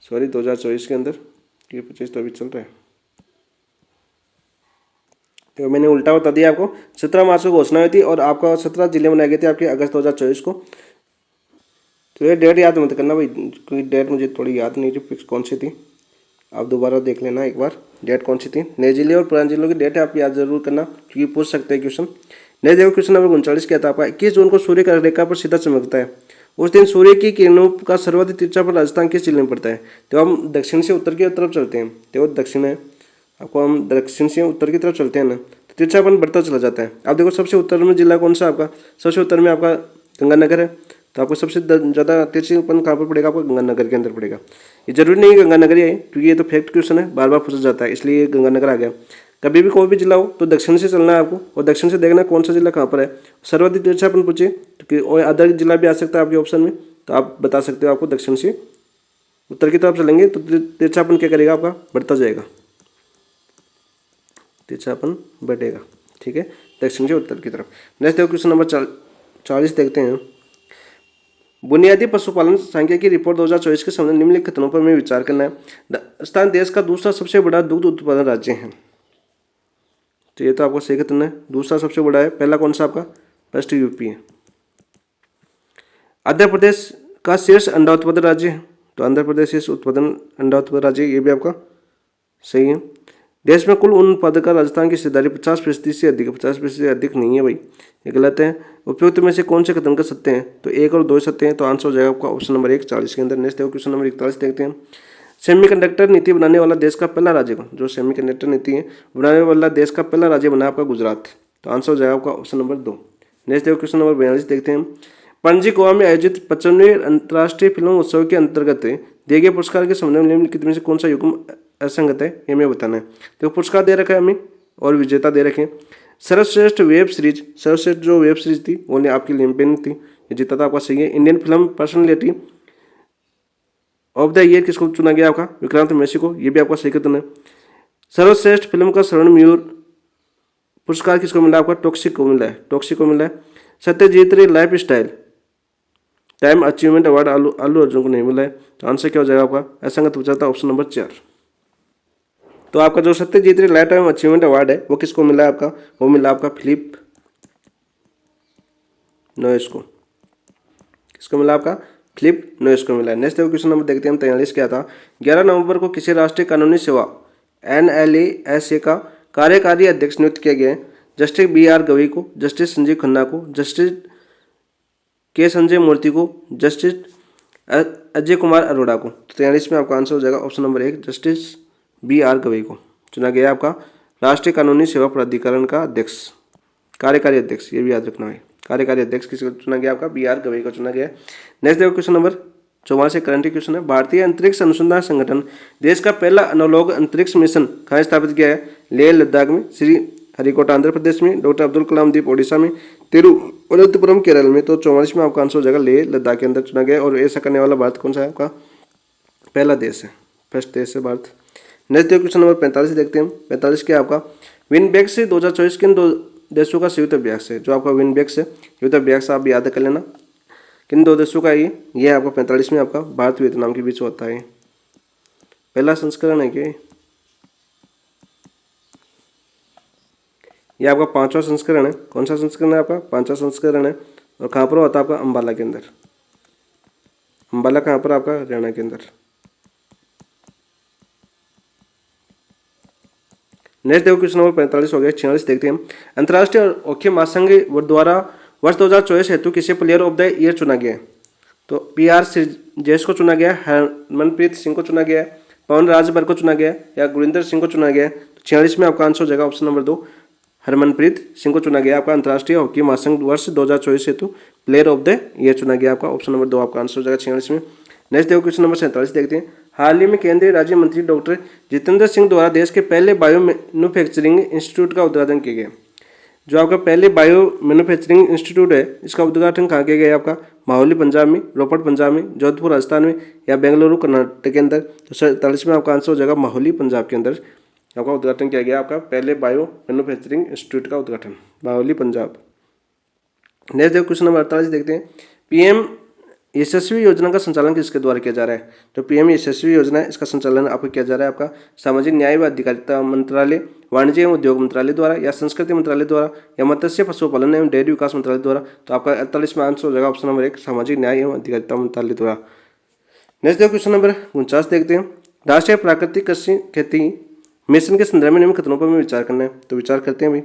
सॉरी 2024 के अंदर। ये 25 तो अभी चल रहा है, तो मैंने उल्टा बता दिया आपको। 17 मार्च को घोषणा हुई थी और आपका 17 जिले बनाए गए थे आपके अगस्त 2024 को। तो ये डेट याद मत करना भाई, क्योंकि डेट मुझे थोड़ी याद नहीं थी फिक्स कौन सी थी। आप दोबारा देख लेना एक बार डेट कौन सी थी। नए जिले और पुराने जिलों की डेट आप याद जरूर करना, क्योंकि पूछ सकते हैं क्वेश्चन। नए देखो क्वेश्चन नंबर 39 क्या था आपका? 21 जून को सूर्य का रेखा पर सीधा चमकता है। उस दिन सूर्य की किरणों का सर्वाधिक तिरछा पर राजस्थान किस जिले में पड़ता है? तो हम दक्षिण से उत्तर की तरफ चलते हैं, देखो दक्षिण है आपको, हम दक्षिण से उत्तर की तरफ चलते हैं ना, तो तिरछापन बढ़ता चला जाता है। अब देखो सबसे उत्तर में जिला कौन सा आपका? सबसे उत्तर में आपका गंगानगर है। तो आपको सबसे ज़्यादा तिरछापन कहाँ पर पड़ेगा? आपको गंगानगर के अंदर पड़ेगा। ये जरूरी नहीं है गंगानगर ही है, क्योंकि ये तो फैक्ट क्वेश्चन है, बार बार पूछा जाता है, इसलिए गंगानगर आ गया। कभी भी कोई भी जिला हो तो दक्षिण से चलना है आपको, और दक्षिण से देखना कौन सा जिला कहाँ पर है। सर्वाधिक तिरछापन पूछे तो और अदर जिला भी आ सकता है आपके ऑप्शन में, तो आप बता सकते हो। आपको दक्षिण से उत्तर की तरफ चलेंगे तो तिरछापन क्या करेगा? आपका बढ़ता जाएगा, तिरछापन बढ़ेगा। ठीक है, दक्षिण से उत्तर की तरफ। नेक्स्ट देखो क्वेश्चन नंबर 40 देखते हैं। बुनियादी पशुपालन सांख्यिकी की रिपोर्ट 2024 के संबंध निम्नलिखित कथनों पर हमें विचार करना है। राजस्थान देश का दूसरा सबसे बड़ा दुग्ध उत्पादन राज्य है। तो ये तो आपको सही कथन है, दूसरा सबसे बड़ा है। पहला कौन सा आपका? फर्स्ट यूपी है। आंध्र प्रदेश का शीर्ष अंडा उत्पादन राज्य है। तो आंध्र प्रदेश शीर्ष उत्पादन अंडा उत्पादन राज्य, ये भी आपका सही है। देश में कुल ऊन उत्पादन का राजस्थान की हिस्सेदारी 50% से अधिक है। 50% से अधिक नहीं है भाई, ये गलत है। उपयुक्त में से कौन से कथन कर सकते हैं? तो 1 और 2 सत्य हैं। तो आंसर हो जाएगा आपका ऑप्शन नंबर 1 40 के अंदर। नेक्स्ट देखो क्वेश्चन नंबर 41 देखते हैं। सेमीकंडक्टर नीति बनाने वाला देश का पहला राज्य कौन? जो सेमीकंडक्टर नीति है बनाने वाला देश का पहला राज्य बना आपका गुजरात। तो आंसर हो जाएगा आपका ऑप्शन नंबर 2। नेक्स्ट देखो क्वेश्चन नंबर 42 देखते हैं। पणजी गोवा में आयोजित 55वें अंतर्राष्ट्रीय फिल्म उत्सव के अंतर्गत दिए गए पुरस्कार के संबंध में निम्नलिखित में से कौन सा युग्म असंगत है, ये हमें बताना है। तो पुरस्कार दे रखा है हमें और विजेता दे रखे हैं। सर्वश्रेष्ठ वेब सीरीज, सर्वश्रेष्ठ जो वेब सीरीज थी वो आपकी लिम्पिन थी, ये जीता था, आपका सही है। Indian film personality of the year किसको चुना गया? आपका विक्रांत मैसी को, ये भी आपका सही कथन है। सर्वश्रेष्ठ फिल्म का स्वर्ण मयूर पुरस्कार किसको मिला? आपका टॉक्सिक को मिला है, टॉक्सिक को मिला है। Satyajit Ray life style time achievement award Allu Arjun को नहीं मिला है। तो आंसर क्या हो जाएगा आपका? असंगत बचा था ऑप्शन नंबर 4। तो आपका जो Satyajit Ray life time achievement award है वो किसको मिला है? आपका वो मिला आपका फिलिप नोयस को। किसको मिला? आपका फिलिप नोयस को मिला है। नेक्स्ट क्वेश्चन नंबर देखते हैं हम 43 क्या था। 11 नवंबर को किसी राष्ट्रीय कानूनी सेवा NLASA का कार्यकारी अध्यक्ष नियुक्त किया गया है? जस्टिस BR गवई को, जस्टिस संजीव खन्ना को, जस्टिस के संजय मूर्ति को, जस्टिस अजय कुमार अरोड़ा को। तो 43 में आपका आंसर हो जाएगा option number 1 justice BR Gavai को चुना गया आपका राष्ट्रीय कानूनी सेवा प्राधिकरण का अध्यक्ष, कार्यकारी अध्यक्ष, ये भी याद रखना है। कार्यकारी अध्यक्ष किसको चुना गया? आपका BR गवई को चुना गया। नेक्स्ट देखो क्वेश्चन नंबर 44 करंट क्वेश्चन है। भारतीय अंतरिक्ष अनुसंधान संगठन देश का पहला एनालॉग अंतरिक्ष मिशन कहाँ स्थापित किया है? लेह लद्दाख में, श्री हरिकोटा आंध्र प्रदेश में, डॉक्टर अब्दुल कलाम द्वीप ओडिशा में, तिरुवनंतपुरम केरल में। तो 44 में आपका आंसर हो जाएगा लेह लद्दाख के अंदर चुना गया। और ऐसा करने वाला भारत कौन सा है? आपका पहला देश है, फर्स्ट देश है भारत। नेक्स्ट क्वेश्चन नंबर 45 देखते हैं। 45 क्या आपका विनबैक्स 2024 किन 2 देशों का संयुक्त अभ्यास है? जो आपका विनबैक्स है संयुक्त अभ्यास आप याद कर लेना किन 2 देशों का ये आपका 45 में आपका भारत वियतनाम के बीच होता है। पहला संस्करण है क्या? ये आपका 5वां संस्करण है। कौन सा संस्करण है? आपका 5वां संस्करण है। और कहाँ पर होता है? आपका अम्बाला के अंदर। अम्बाला कहाँ पर? आपका हरियाणा के अंदर। नेक्स्ट देखो क्वेश्चन नंबर 45 हो गया। 46 देखते हैं। अंतर्राष्ट्रीय हॉकी महासंघ द्वारा वर्ष 2024 हेतु किसे प्लेयर ऑफ द ईयर चुना गया है? तो PR श्रीजेश को चुना गया, हरमनप्रीत सिंह को चुना गया, पवन राजभर को चुना गया या गुरिंदर सिंह को चुना गया। तो 46 में आपका आंसर हो जाएगा ऑप्शन नंबर 2 हरमनप्रीत सिंह को चुना गया। आपका अंतर्राष्ट्रीय हॉकी महासंघ वर्ष 2024 हेतु प्लेयर ऑफ द ईयर चुना गया। आपका ऑप्शन नंबर 2 आपका आंसर हो जाएगा 46 में। नेक्स्ट देखो क्वेश्चन नंबर 47 देखते हैं। हाल ही में केंद्रीय राज्य मंत्री डॉक्टर जितेंद्र सिंह द्वारा देश के पहले बायो मैन्युफैक्चरिंग इंस्टीट्यूट का उद्घाटन किया गया। जो आपका पहले बायो मैन्युफैक्चरिंग इंस्टीट्यूट है इसका उद्घाटन कहाँ किया गया? आपका माहौली पंजाब में, रोपड़ पंजाब में, जोधपुर राजस्थान में या बेंगलुरु कर्नाटक के अंदर। तो 47 में आपका आंसर हो जाएगा माहौली पंजाब के अंदर आपका उद्घाटन किया गया। आपका पहले बायो मैन्युफैक्चरिंग इंस्टीट्यूट का उद्घाटन माहौली पंजाब। नेक्स्ट देखो क्वेश्चन नंबर 48 देखते हैं। PM यशस्वी योजना का संचालन किसके द्वारा किया जा रहा है? तो PM यशस्वी योजना है इसका संचालन आपको किया जा रहा है आपका सामाजिक न्याय व अधिकारिता मंत्रालय, वाणिज्य एवं उद्योग मंत्रालय द्वारा या संस्कृति मंत्रालय द्वारा या मत्स्य पशुपालन एवं डेयरी विकास मंत्रालय द्वारा। तो आपका 48 में आंसर हो जाएगा ऑप्शन नंबर 1 सामाजिक न्याय एवं अधिकारिता मंत्रालय द्वारा। नेक्स्ट देखो क्वेश्चन नंबर 49 देखते हैं। राष्ट्रीय प्राकृतिक कृषि खेती मिशन के संदर्भ में निम्न कथनों पर विचार करना है। तो विचार करते हैं भाई।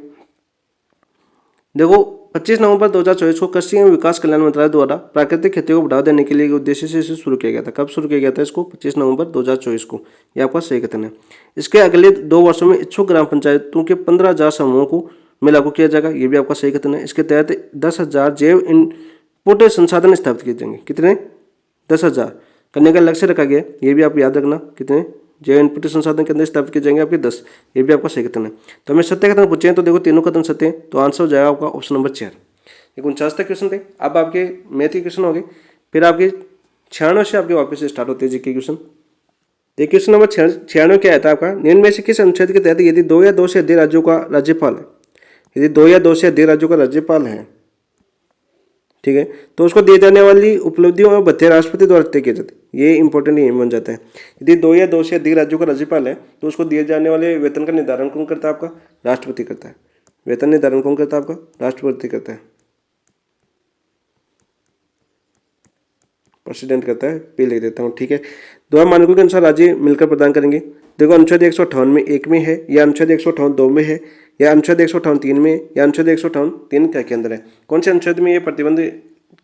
देखो 25 नवंबर 2024 को कृषि एवं विकास कल्याण मंत्रालय द्वारा प्राकृतिक खेती को बढ़ावा देने के लिए उद्देश्य से इसे शुरू किया गया था। कब शुरू किया गया था इसको? 25 नवंबर 2024 को। यह आपका सही कथन है। इसके अगले 2 वर्षों में इच्छुक ग्राम पंचायतों के 15,000 समूहों को में लागू किया जाएगा। ये भी आपका सही कथन है। इसके तहत 10,000 जैव इनपुट संसाधन स्थापित किए जाएंगे। कितने? 10,000 करने का लक्ष्य रखा गया। ये भी आप याद रखना कितने जैव इनपुट संसाधन के अंदर स्थापित किए जाएंगे आपके 10। ये भी आपका सही कथन है। तो हमें सत्य कथन पूछे हैं तो देखो तीनों कथन सत्य हैं। तो आंसर हो जाएगा आपका ऑप्शन नंबर 4। 49 तक क्वेश्चन थे। अब आपके मैथ के क्वेश्चन हो गए, फिर आपके 96 से आपके वापस से स्टार्ट होते हैं जीके क्वेश्चन। देखिए क्वेश्चन नंबर 96 क्या आता है आपका? निम्न में से किस अनुच्छेद के तहत यदि 2 या 2 से अधिक राज्यों का राज्यपाल है, यदि 2 या 2 से अधिक राज्यों का राज्यपाल है, ठीक है, तो उसको दिए जाने वाली उपलब्धियों और भत्ते राष्ट्रपति द्वारा तय किए जाते हैं। ये इंपॉर्टेंट नियम बन जाता है। यदि 2 या 2 से अधिक राज्यों का राज्यपाल है तो उसको दिए जाने वाले वेतन का निर्धारण कौन करता है? आपका राष्ट्रपति करता है। वेतन निर्धारण कौन करता है? आपका राष्ट्रपति करता है, प्रेसिडेंट करता है। पे लिख देता हूँ, ठीक है। द्वारा मानकों के अनुसार राज्य मिलकर प्रदान करेंगे। देखो अनुच्छेद 158 में 1 में है, या अनुच्छेद 158 2 में है, या अनुच्छेद 158 3 में, या अनुच्छेद 158 3 के अंदर है। कौन से अनुच्छेद में ये प्रतिबंध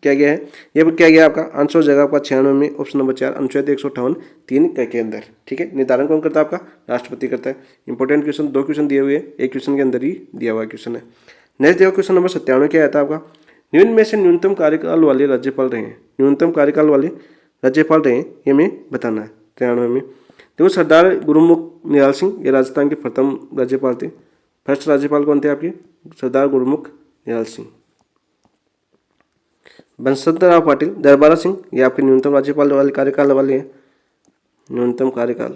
किया गया है? ये क्या गया आपका आंसर हो जाएगा आपका 96 में ऑप्शन नंबर 4 अनुच्छेद 158 3 के अंदर, ठीक है। निर्धारण कौन करता है? आपका राष्ट्रपति करता है। इंपॉर्टेंट क्वेश्चन 2 क्वेश्चन दिए हुए हैं, एक क्वेश्चन के अंदर ही दिया हुआ क्वेश्चन है। नेक्स्ट देखो क्वेश्चन नंबर 97 क्या आता है आपका? निम्न में से न्यूनतम कार्यकाल वाले राज्यपाल रहे हैं। न्यूनतम कार्यकाल वाले राज्यपाल रहे ये हमें बताना है। 93 में देखो सरदार गुरुमुख निहाल सिंह ये राजस्थान के प्रथम राज्यपाल थे। फर्स्ट राज्यपाल कौन थे आपके? सरदार गुरुमुख निहाल सिंह। बंसतराव पाटिल, दरबारा सिंह, ये आपके न्यूनतम राज्यपाल वाले कार्यकाल वाले हैं, न्यूनतम कार्यकाल।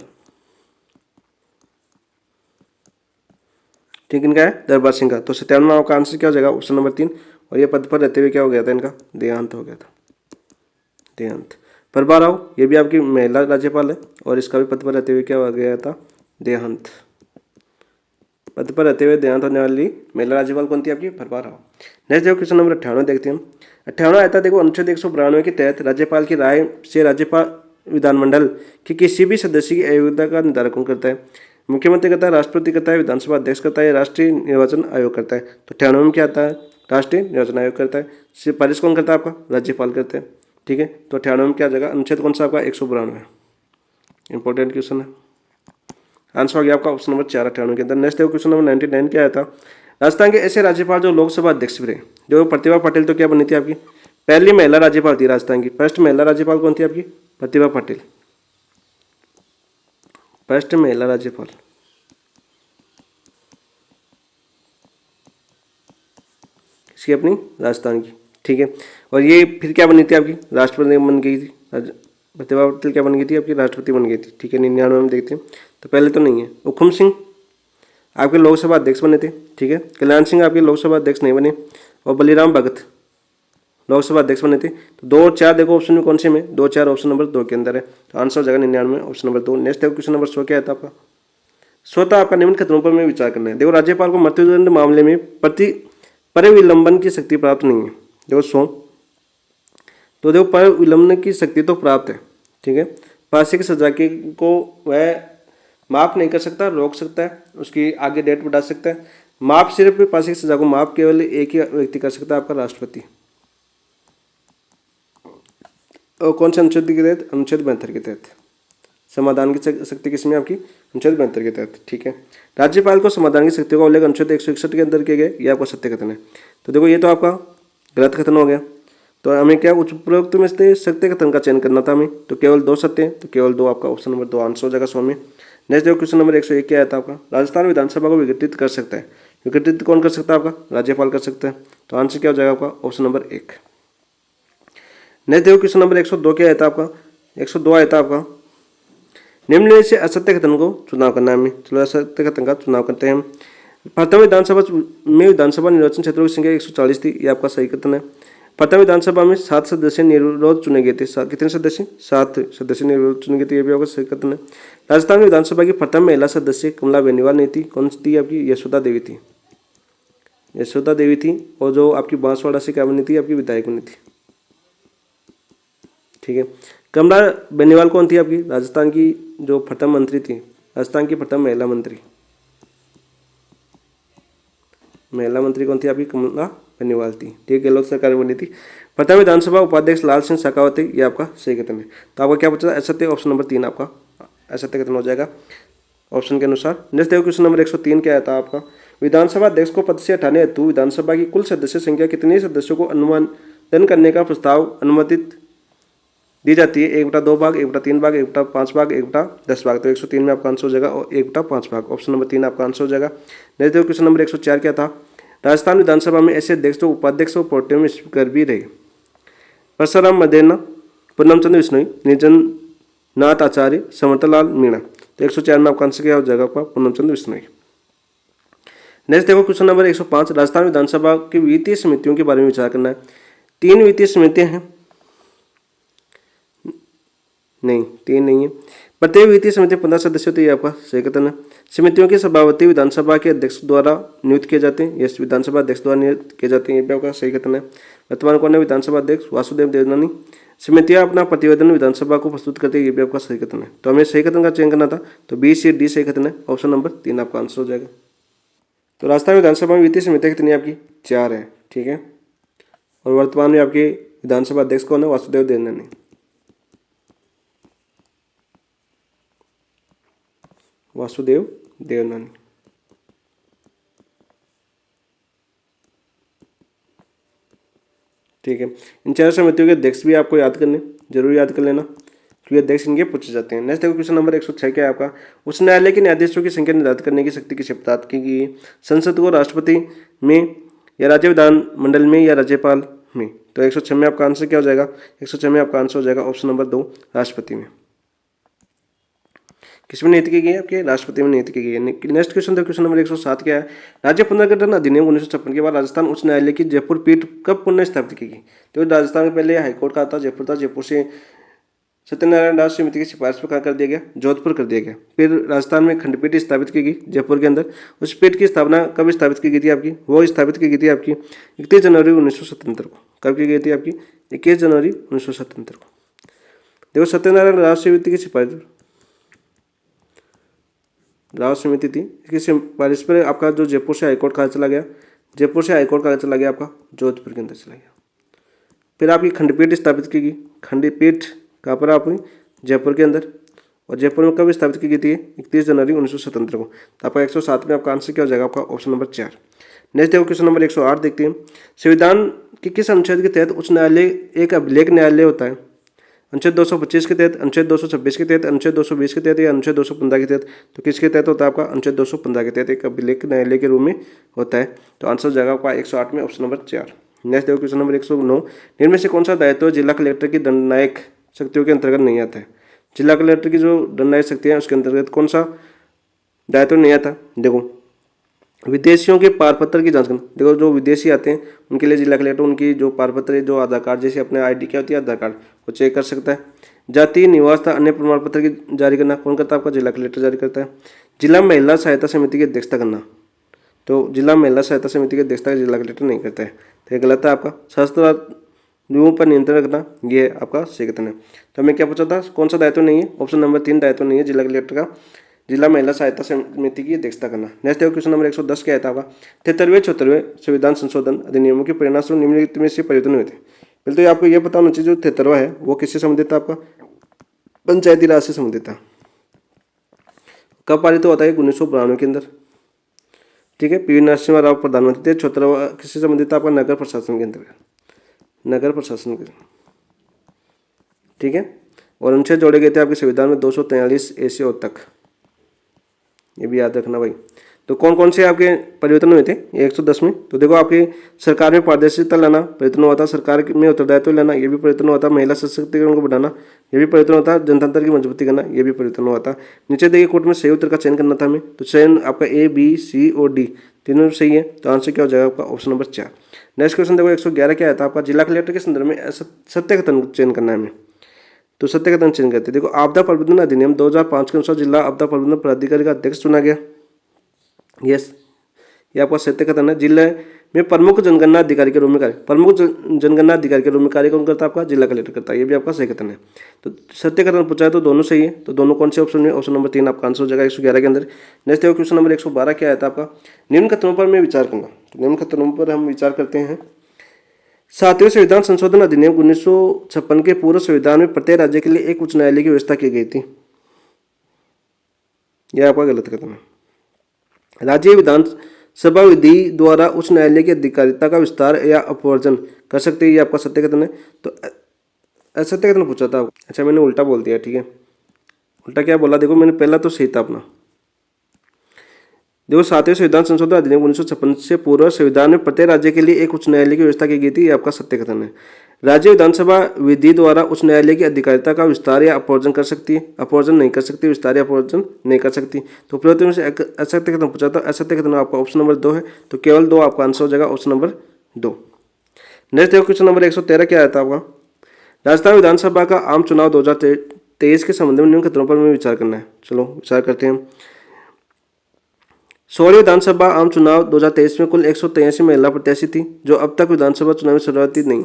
ठीक, इनका है दरबार सिंह का। तो 97 आपका आंसर क्या हो जाएगा? Option number 3। और ये पद पर रहते हुए क्या हो गया था? इनका देहांत हो गया था, देहांत। प्रभा राव, ये भी आपकी महिला राज्यपाल है और इसका भी पद पर रहते हुए क्या हो गया था? देहांत। पद पर रहते हुए देहांत होने वाली महिला राज्यपाल कौन थी? आपकी प्रभा राव। नेक्स्ट देखो क्वेश्चन नंबर 58 देखते हैं हम। 58 आता देखो, अनुच्छेद 192 के तहत राज्यपाल की राय से राज्यपाल विधानमंडल के किसी भी सदस्य की अयोग्यता का निर्धारण कौन करता है? मुख्यमंत्री करता है, राष्ट्रपति करता है, विधानसभा अध्यक्ष करता है, राष्ट्रीय निर्वाचन आयोग करता है। तो 98 में क्या आता है? राष्ट्रीय निर्वाचन आयोग करता है। सिफारिश कौन करता है? आपका राज्यपाल करते हैं। ठीक है, तो 98 में क्या जाएगा? अनुच्छेद कौन सा आपका? 192। इंपॉर्टेंट क्वेश्चन है। आंसर हो गया आपका ऑप्शन नंबर 4 98 के अंदर। नेक्स्ट देखो क्वेश्चन नंबर 99 क्या आया था? राजस्थान के ऐसे राज्यपाल जो लोकसभा अध्यक्ष भी रहे, जो प्रतिभा पाटिल तो क्या बनी थी आपकी? पहली महिला राज्यपाल थी राजस्थान की। फर्स्ट महिला राज्यपाल कौन थी आपकी? प्रतिभा पाटिल, फर्स्ट महिला राज्यपाल। इसकी अपनी राजस्थान की। ठीक है, और ये फिर क्या बनी थी आपकी? राष्ट्रपति बन गई थी। प्रतिभा पाटिल क्या बन गई थी? आपकी राष्ट्रपति बन गई थी। ठीक है, 99 में देखते हैं। तो पहले तो नहीं है। हुकुम सिंह आपके लोकसभा अध्यक्ष बने थे। ठीक है, कल्याण सिंह आपके लोकसभा अध्यक्ष नहीं बने। और बलीराम भगत लोकसभा अध्यक्ष बने थे। तो 2 और 4 देखो ऑप्शन में कौन से में? 2 4 ऑप्शन नंबर 2 के अंदर है। तो आंसर हो जाएगा 99 ऑप्शन नंबर 2। नेक्स्ट देखो क्वेश्चन नंबर 100 क्या आता है आपका? 100 था आपका, निम्न खतरों पर में विचार करना है। देखो, राज्यपाल को मृत्युदंड मामले में परिविलंबन की शक्ति प्राप्त नहीं है। देखो 100, तो देखो परिविलंबन की शक्ति तो प्राप्त है। ठीक है, फांसी की सजा को वह माफ नहीं कर सकता, रोक सकता है, उसकी आगे डेट बढ़ा सकता है। माफ सिर्फ फांसी की सजा को माफ केवल एक ही व्यक्ति कर सकता है, आपका राष्ट्रपति। और कौन से अनुच्छेद के तहत? अनुच्छेद 72 के तहत। समाधान की शक्ति किसमें? आपकी अनुच्छेद 72 के तहत। ठीक है, राज्यपाल को समाधान की शक्ति का उल्लेख अनुच्छेद 161 के अंदर किए गए। ये आपका सत्य कथन है। तो देखो, ये तो आपका गलत कथन हो गया। तो हमें क्या उपरोक्त में से सत्य कथन का चयन करना था हमें। तो केवल 2 सत्य, तो केवल 2 आपका ऑप्शन नंबर 2 आंसर हो जाएगा 100 में। नेक्स्ट देखो क्वेश्चन नंबर 101 क्या आया था आपका? राजस्थान विधानसभा को विघटित कर सकता है। विघटित कौन कर सकता है? आपका राज्यपाल कर सकता है। तो आंसर क्या हो जाएगा आपका? Option number 1। नेक्स्ट देखो क्वेश्चन नंबर 102 क्या आया था आपका? 102 आया था आपका, निम्न में से असत्य कथन को चुनाव करना है हमें। चलो असत्य कथन का चुनाव करते हैं हम। प्रथम विधानसभा में विधानसभा निर्वाचन क्षेत्रों की संख्या 140 थी। ये आपका सही कथन है। प्रथम विधानसभा में 7 सदस्य निर्विरोध चुने गए थे। कितने सदस्य? 7 सदस्य निर्विरोध चुने गए थे। ये भी आपका सही कथन है। राजस्थान विधानसभा की प्रथम महिला सदस्य कमला बेनीवाल नहीं थी। कौन सी थी? आपकी यशोदा देवी थी। यशोदा देवी थी। और जो आपकी बांसवाड़ा से क्या बनी थी? आपकी विधायक बनी थी। ठीक है, कमला बेनीवाल कौन थी? आपकी राजस्थान की जो प्रथम मंत्री थी, राजस्थान की प्रथम महिला मंत्री। महिला मंत्री कौन थी? आपकी कमला बेनीवाल थी। ठीक है, गहलोत सरकार बनी थी। प्रथम विधानसभा उपाध्यक्ष लाल सिंह शेखावत थे। ये आपका सही कथन है। तो आपका क्या बचा? असत्य, ऑप्शन नंबर 3 आपका असत्य कथन हो जाएगा ऑप्शन के अनुसार। नेक्स्ट देखो क्वेश्चन नंबर 103 क्या आता है आपका? विधानसभा अध्यक्ष को पद से हटाने हेतु विधानसभा की कुल सदस्य संख्या कितने सदस्यों को अनुमोदन करने का प्रस्ताव अनुमोदित दी जाती है? 1/2 भाग, 1/3 भाग, 1/5 भाग, 1/10 भाग। तो 103 में आपका आंसर हो जाएगा और 1/5 भाग, ऑप्शन नंबर 3 आपका आंसर हो जाएगा। नेक्स्ट देखो क्वेश्चन नंबर 104 क्या था? राजस्थान विधानसभा में ऐसे अध्यक्ष और उपाध्यक्ष और प्रोटेम स्पीकर भी रहे। परशुराम मदेना, पूनम चंद्र बिश्नोई, निर्जन नाथ आचार्य, समर्थलाल मीणा। तो 104 में आपका आंसर क्या हो जाएगा? आपका पूनम चंद्र बिश्नोई। नेक्स्ट देखो क्वेश्चन नंबर 105, राजस्थान विधानसभा की वित्तीय समितियों के बारे में विचार करना है। 3 वित्तीय समितियां हैं। नहीं, 3 नहीं है। प्रत्येक वित्तीय समिति 15 सदस्य होती है। आपका सही कथन है। समितियों के सभापति विधानसभा के अध्यक्ष द्वारा नियुक्त किए जाते हैं। यस, विधानसभा अध्यक्ष द्वारा नियुक्त किए जाते हैं। ये भी आपका सही कथन है। वर्तमान कौन है विधानसभा अध्यक्ष? वासुदेव देवनानी। समितियां अपना प्रतिवेदन विधानसभा को प्रस्तुत करते हैं। ये भी आपका सही कथन है। तो हमें सही कथन का चयन करना था। तो बी, सी, डी सही कथन है। ऑप्शन नंबर 3 आपका आंसर हो जाएगा। तो राजस्थान विधानसभा में वित्तीय समितियां कितनी आपकी? 4 है। ठीक है, और वर्तमान में आपके विधानसभा अध्यक्ष कौन है? वासुदेव देवनानी। वासुदेव देवनानी। ठीक है, इन 4 समितियों के अध्यक्ष भी आपको याद करने, जरूर याद कर लेना, क्योंकि अध्यक्ष इनके पूछे जाते हैं। नेक्स्ट देखो क्वेश्चन नंबर 106 क्या है आपका? उच्च न्यायालय के न्यायाधीशों की संख्या निर्धारित करने की शक्ति किसे प्रदान की गई? संसद को, राष्ट्रपति में, या राज्य विधानमंडल में, या राज्यपाल में? तो 106 में आपका आंसर क्या हो जाएगा? 106 में आपका आंसर हो जाएगा ऑप्शन नंबर 2 राष्ट्रपति में। किसमें नियुक्त की गई है? आपके राष्ट्रपति में नियुक्त की गई है। नेक्स्ट क्वेश्चन तो क्वेश्चन नंबर 107 क्या है? राज्य पुनर्गठन अधिनियम 1956 के बाद राजस्थान उच्च न्यायालय की जयपुर पीठ कब पुनः स्थापित की गई? तो राजस्थान में पहले हाईकोर्ट का था, जयपुर था, जयपुर से सत्यनारायण दास समिति की सिफारिश पर कहाँ कर दिया गया? जोधपुर कर दिया गया। फिर राजस्थान में खंडपीठ स्थापित की गई जयपुर के अंदर। उस पीठ की स्थापना कब स्थापित की गई थी आपकी? वो स्थापित की गई थी आपकी 31 जनवरी 1977 को। कब की गई थी आपकी? 21 जनवरी 1977 को। देखो सत्यनारायण दास समिति की सिफारिश, राव समिति थी, इसकी सिफारिश पर आपका जो जयपुर से हाईकोर्ट कहाँ चला गया? जयपुर से हाईकोर्ट कहाँ चला गया? आपका जोधपुर के अंदर चला गया। फिर आपकी खंडपीठ स्थापित की गई। खंडपीठ कहाँ पर? आपकी जयपुर के अंदर। और जयपुर में कब स्थापित की गई थी? 31 जनवरी 1977 को। तो आपका 107 में आपका आंसर क्या हो जाएगा? आपका ऑप्शन नंबर 4। नेक्स्ट देखो क्वेश्चन नंबर 108 देखते हैं। संविधान के किस अनुच्छेद के तहत उच्च न्यायालय एक अभिलेख न्यायालय होता है? अनुच्छेद 225 के तहत, अनुच्छेद 226 के तहत, अनुच्छेद 220 के तहत या अनुच्छेद 215 के तहत? तो किसके तहत होता है? आपका अनुच्छेद 215 के तहत एक अभिलेख न्यायालय के रूप में होता है। तो आंसर हो जाएगा आपका 108 में ऑप्शन नंबर 4। नेक्स्ट देखो क्वेश्चन नंबर 109। निम्न में से कौन सा दायित्व जिला कलेक्टर की दंडनायक शक्तियों के अंतर्गत नहीं आता है? जिला कलेक्टर की जो दंडनायक शक्तियाँ हैं उसके अंतर्गत कौन सा दायित्व नहीं आता? देखो विदेशियों के पारपत्र की जांच करना। देखो जो विदेशी आते हैं उनके लिए जिला कलेक्टर उनकी जो पारपत्र, जो आधार कार्ड जैसे अपने आईडी क्या होती है आधार कार्ड, वो चेक कर सकता है। जाति, निवास तथा अन्य प्रमाण पत्र की जारी करना कौन करता है? आपका जिला कलेक्टर जारी करता है। जिला महिला सहायता समिति की अध्यक्षता करना, तो जिला महिला सहायता समिति की अध्यक्षता जिला कलेक्टर नहीं करता है, तो ये गलत है। आपका शस्त्रालुओं पर नियंत्रण रखना, ये आपका सही कथन है। तो हमें क्या पूछा था? कौन सा दायित्व नहीं है? ऑप्शन नंबर 3 दायित्व नहीं है जिला कलेक्टर का जिला महिला सहायता समिति की अध्यक्षता करना। नेक्स्ट देखो क्वेश्चन नंबर 110 क्या था? 73वें 74वें संविधान संशोधन अधिनियमों के परिणामस्वरूप निम्नलिखित में से परिवर्तन हुए थे। पहले तो आपको यह पता होना चाहिए जो 73वां है वो किससे संबंधित था? आपका पंचायती राज से संबंधित था। कब पारित हुआ था? 1992 के अंदर। ठीक है, पी नरसिम्हा राव प्रधानमंत्री थे। 74वां किससे संबंधित था? आपका नगर प्रशासन के अंतर्गत, नगर प्रशासन के। ठीक है, और अनुच्छेद जोड़े गए थे आपके संविधान में 243 ए से ओ तक, ये भी याद रखना भाई। तो कौन कौन से आपके परिवर्तन हुए थे 110 में? तो देखो आपके सरकार में पारदर्शिता लाना परिवर्तन हुआ था, सरकार में उत्तरदायित्व लेना ये भी परिवर्तन हुआ था, महिला सशक्तिकरण को बढ़ाना ये भी परिवर्तन हुआ था, जनतंत्र की मजबूती करना ये भी परिवर्तन हुआ था। नीचे देखिए कोर्ट में सही उत्तर का चयन करना था हमें, तो चयन आपका ए, बी, सी और डी तीनों सही है। तो आंसर क्या हो जाएगा? आपका ऑप्शन नंबर 4। नेक्स्ट क्वेश्चन देखो 111 क्या आता है? आपका जिला कलेक्टर के संदर्भ में सत्य कथन चयन करना है हमें, तो सत्य कथन चयन करते हैं। देखो आपदा प्रबंधन अधिनियम 2005 के अनुसार जिला आपदा प्रबंधन प्राधिकारी का अध्यक्ष चुना गया। यस, ये आपका सत्य कथन है। जिले में प्रमुख जनगणना अधिकारी के रूप में कार्य, प्रमुख जनगणना अधिकारी के रूप में कार्य कौन करता है? आपका जिला कलेक्टर करता है, ये भी आपका सही कथन है। तो सत्य कथन पूछा है तो दोनों सही है। तो दोनों कौन से ऑप्शन में? ऑप्शन नंबर 3 आपका आंसर हो जाएगा 111 के अंदर। नेक्स्ट देखो क्वेश्चन नंबर 112 क्या आता है आपका? निम्न कथनों पर मैं विचार करना। तो निम्न कथनों पर हम विचार करते हैं। 7वें संविधान संशोधन अधिनियम 1956 के पूर्व संविधान में प्रत्येक राज्य के लिए एक उच्च न्यायालय की व्यवस्था की गई थी, यह आपका गलत कथन है। राज्य विधानसभा विधि द्वारा उच्च न्यायालय की अधिकारिता का विस्तार या अपवर्जन कर सकते हैं, ये आपका सत्य कथन है। तो असत्य कथन पूछा था। अच्छा मैंने उल्टा बोल दिया। ठीक है, उल्टा क्या बोला? देखो मैंने पहला तो सही था अपना। देखो 7वें संविधान संशोधन अधिनियम 1956 से पूर्व संविधान में प्रत्येक राज्य के लिए एक उच्च न्यायालय की व्यवस्था की गई थी, ये आपका सत्य कथन है। राज्य विधानसभा विधि द्वारा उच्च न्यायालय की अधिकारिता का विस्तार या अपवर्जन कर सकती है, अपवर्जन नहीं कर सकती, विस्तार या अपवर्जन नहीं कर सकती। तो प्रवृत्ति में से असत्य कथन पूछा था, असत्य कथन आपका ऑप्शन नंबर 2 है। तो केवल 2 आपका आंसर हो जाएगा, ऑप्शन नंबर 2। नेक्स्ट देखो क्वेश्चन नंबर 113 क्या आता है आपका? राजस्थान विधानसभा का आम चुनाव 2023 के संबंध में निम्न कथनों पर हमें विचार करना है। चलो विचार करते हैं। 16 विधानसभा आम चुनाव 2023 में कुल 183 महिला प्रत्याशी थी, जो अब तक विधानसभा चुनाव में सर्वाधिक नहीं।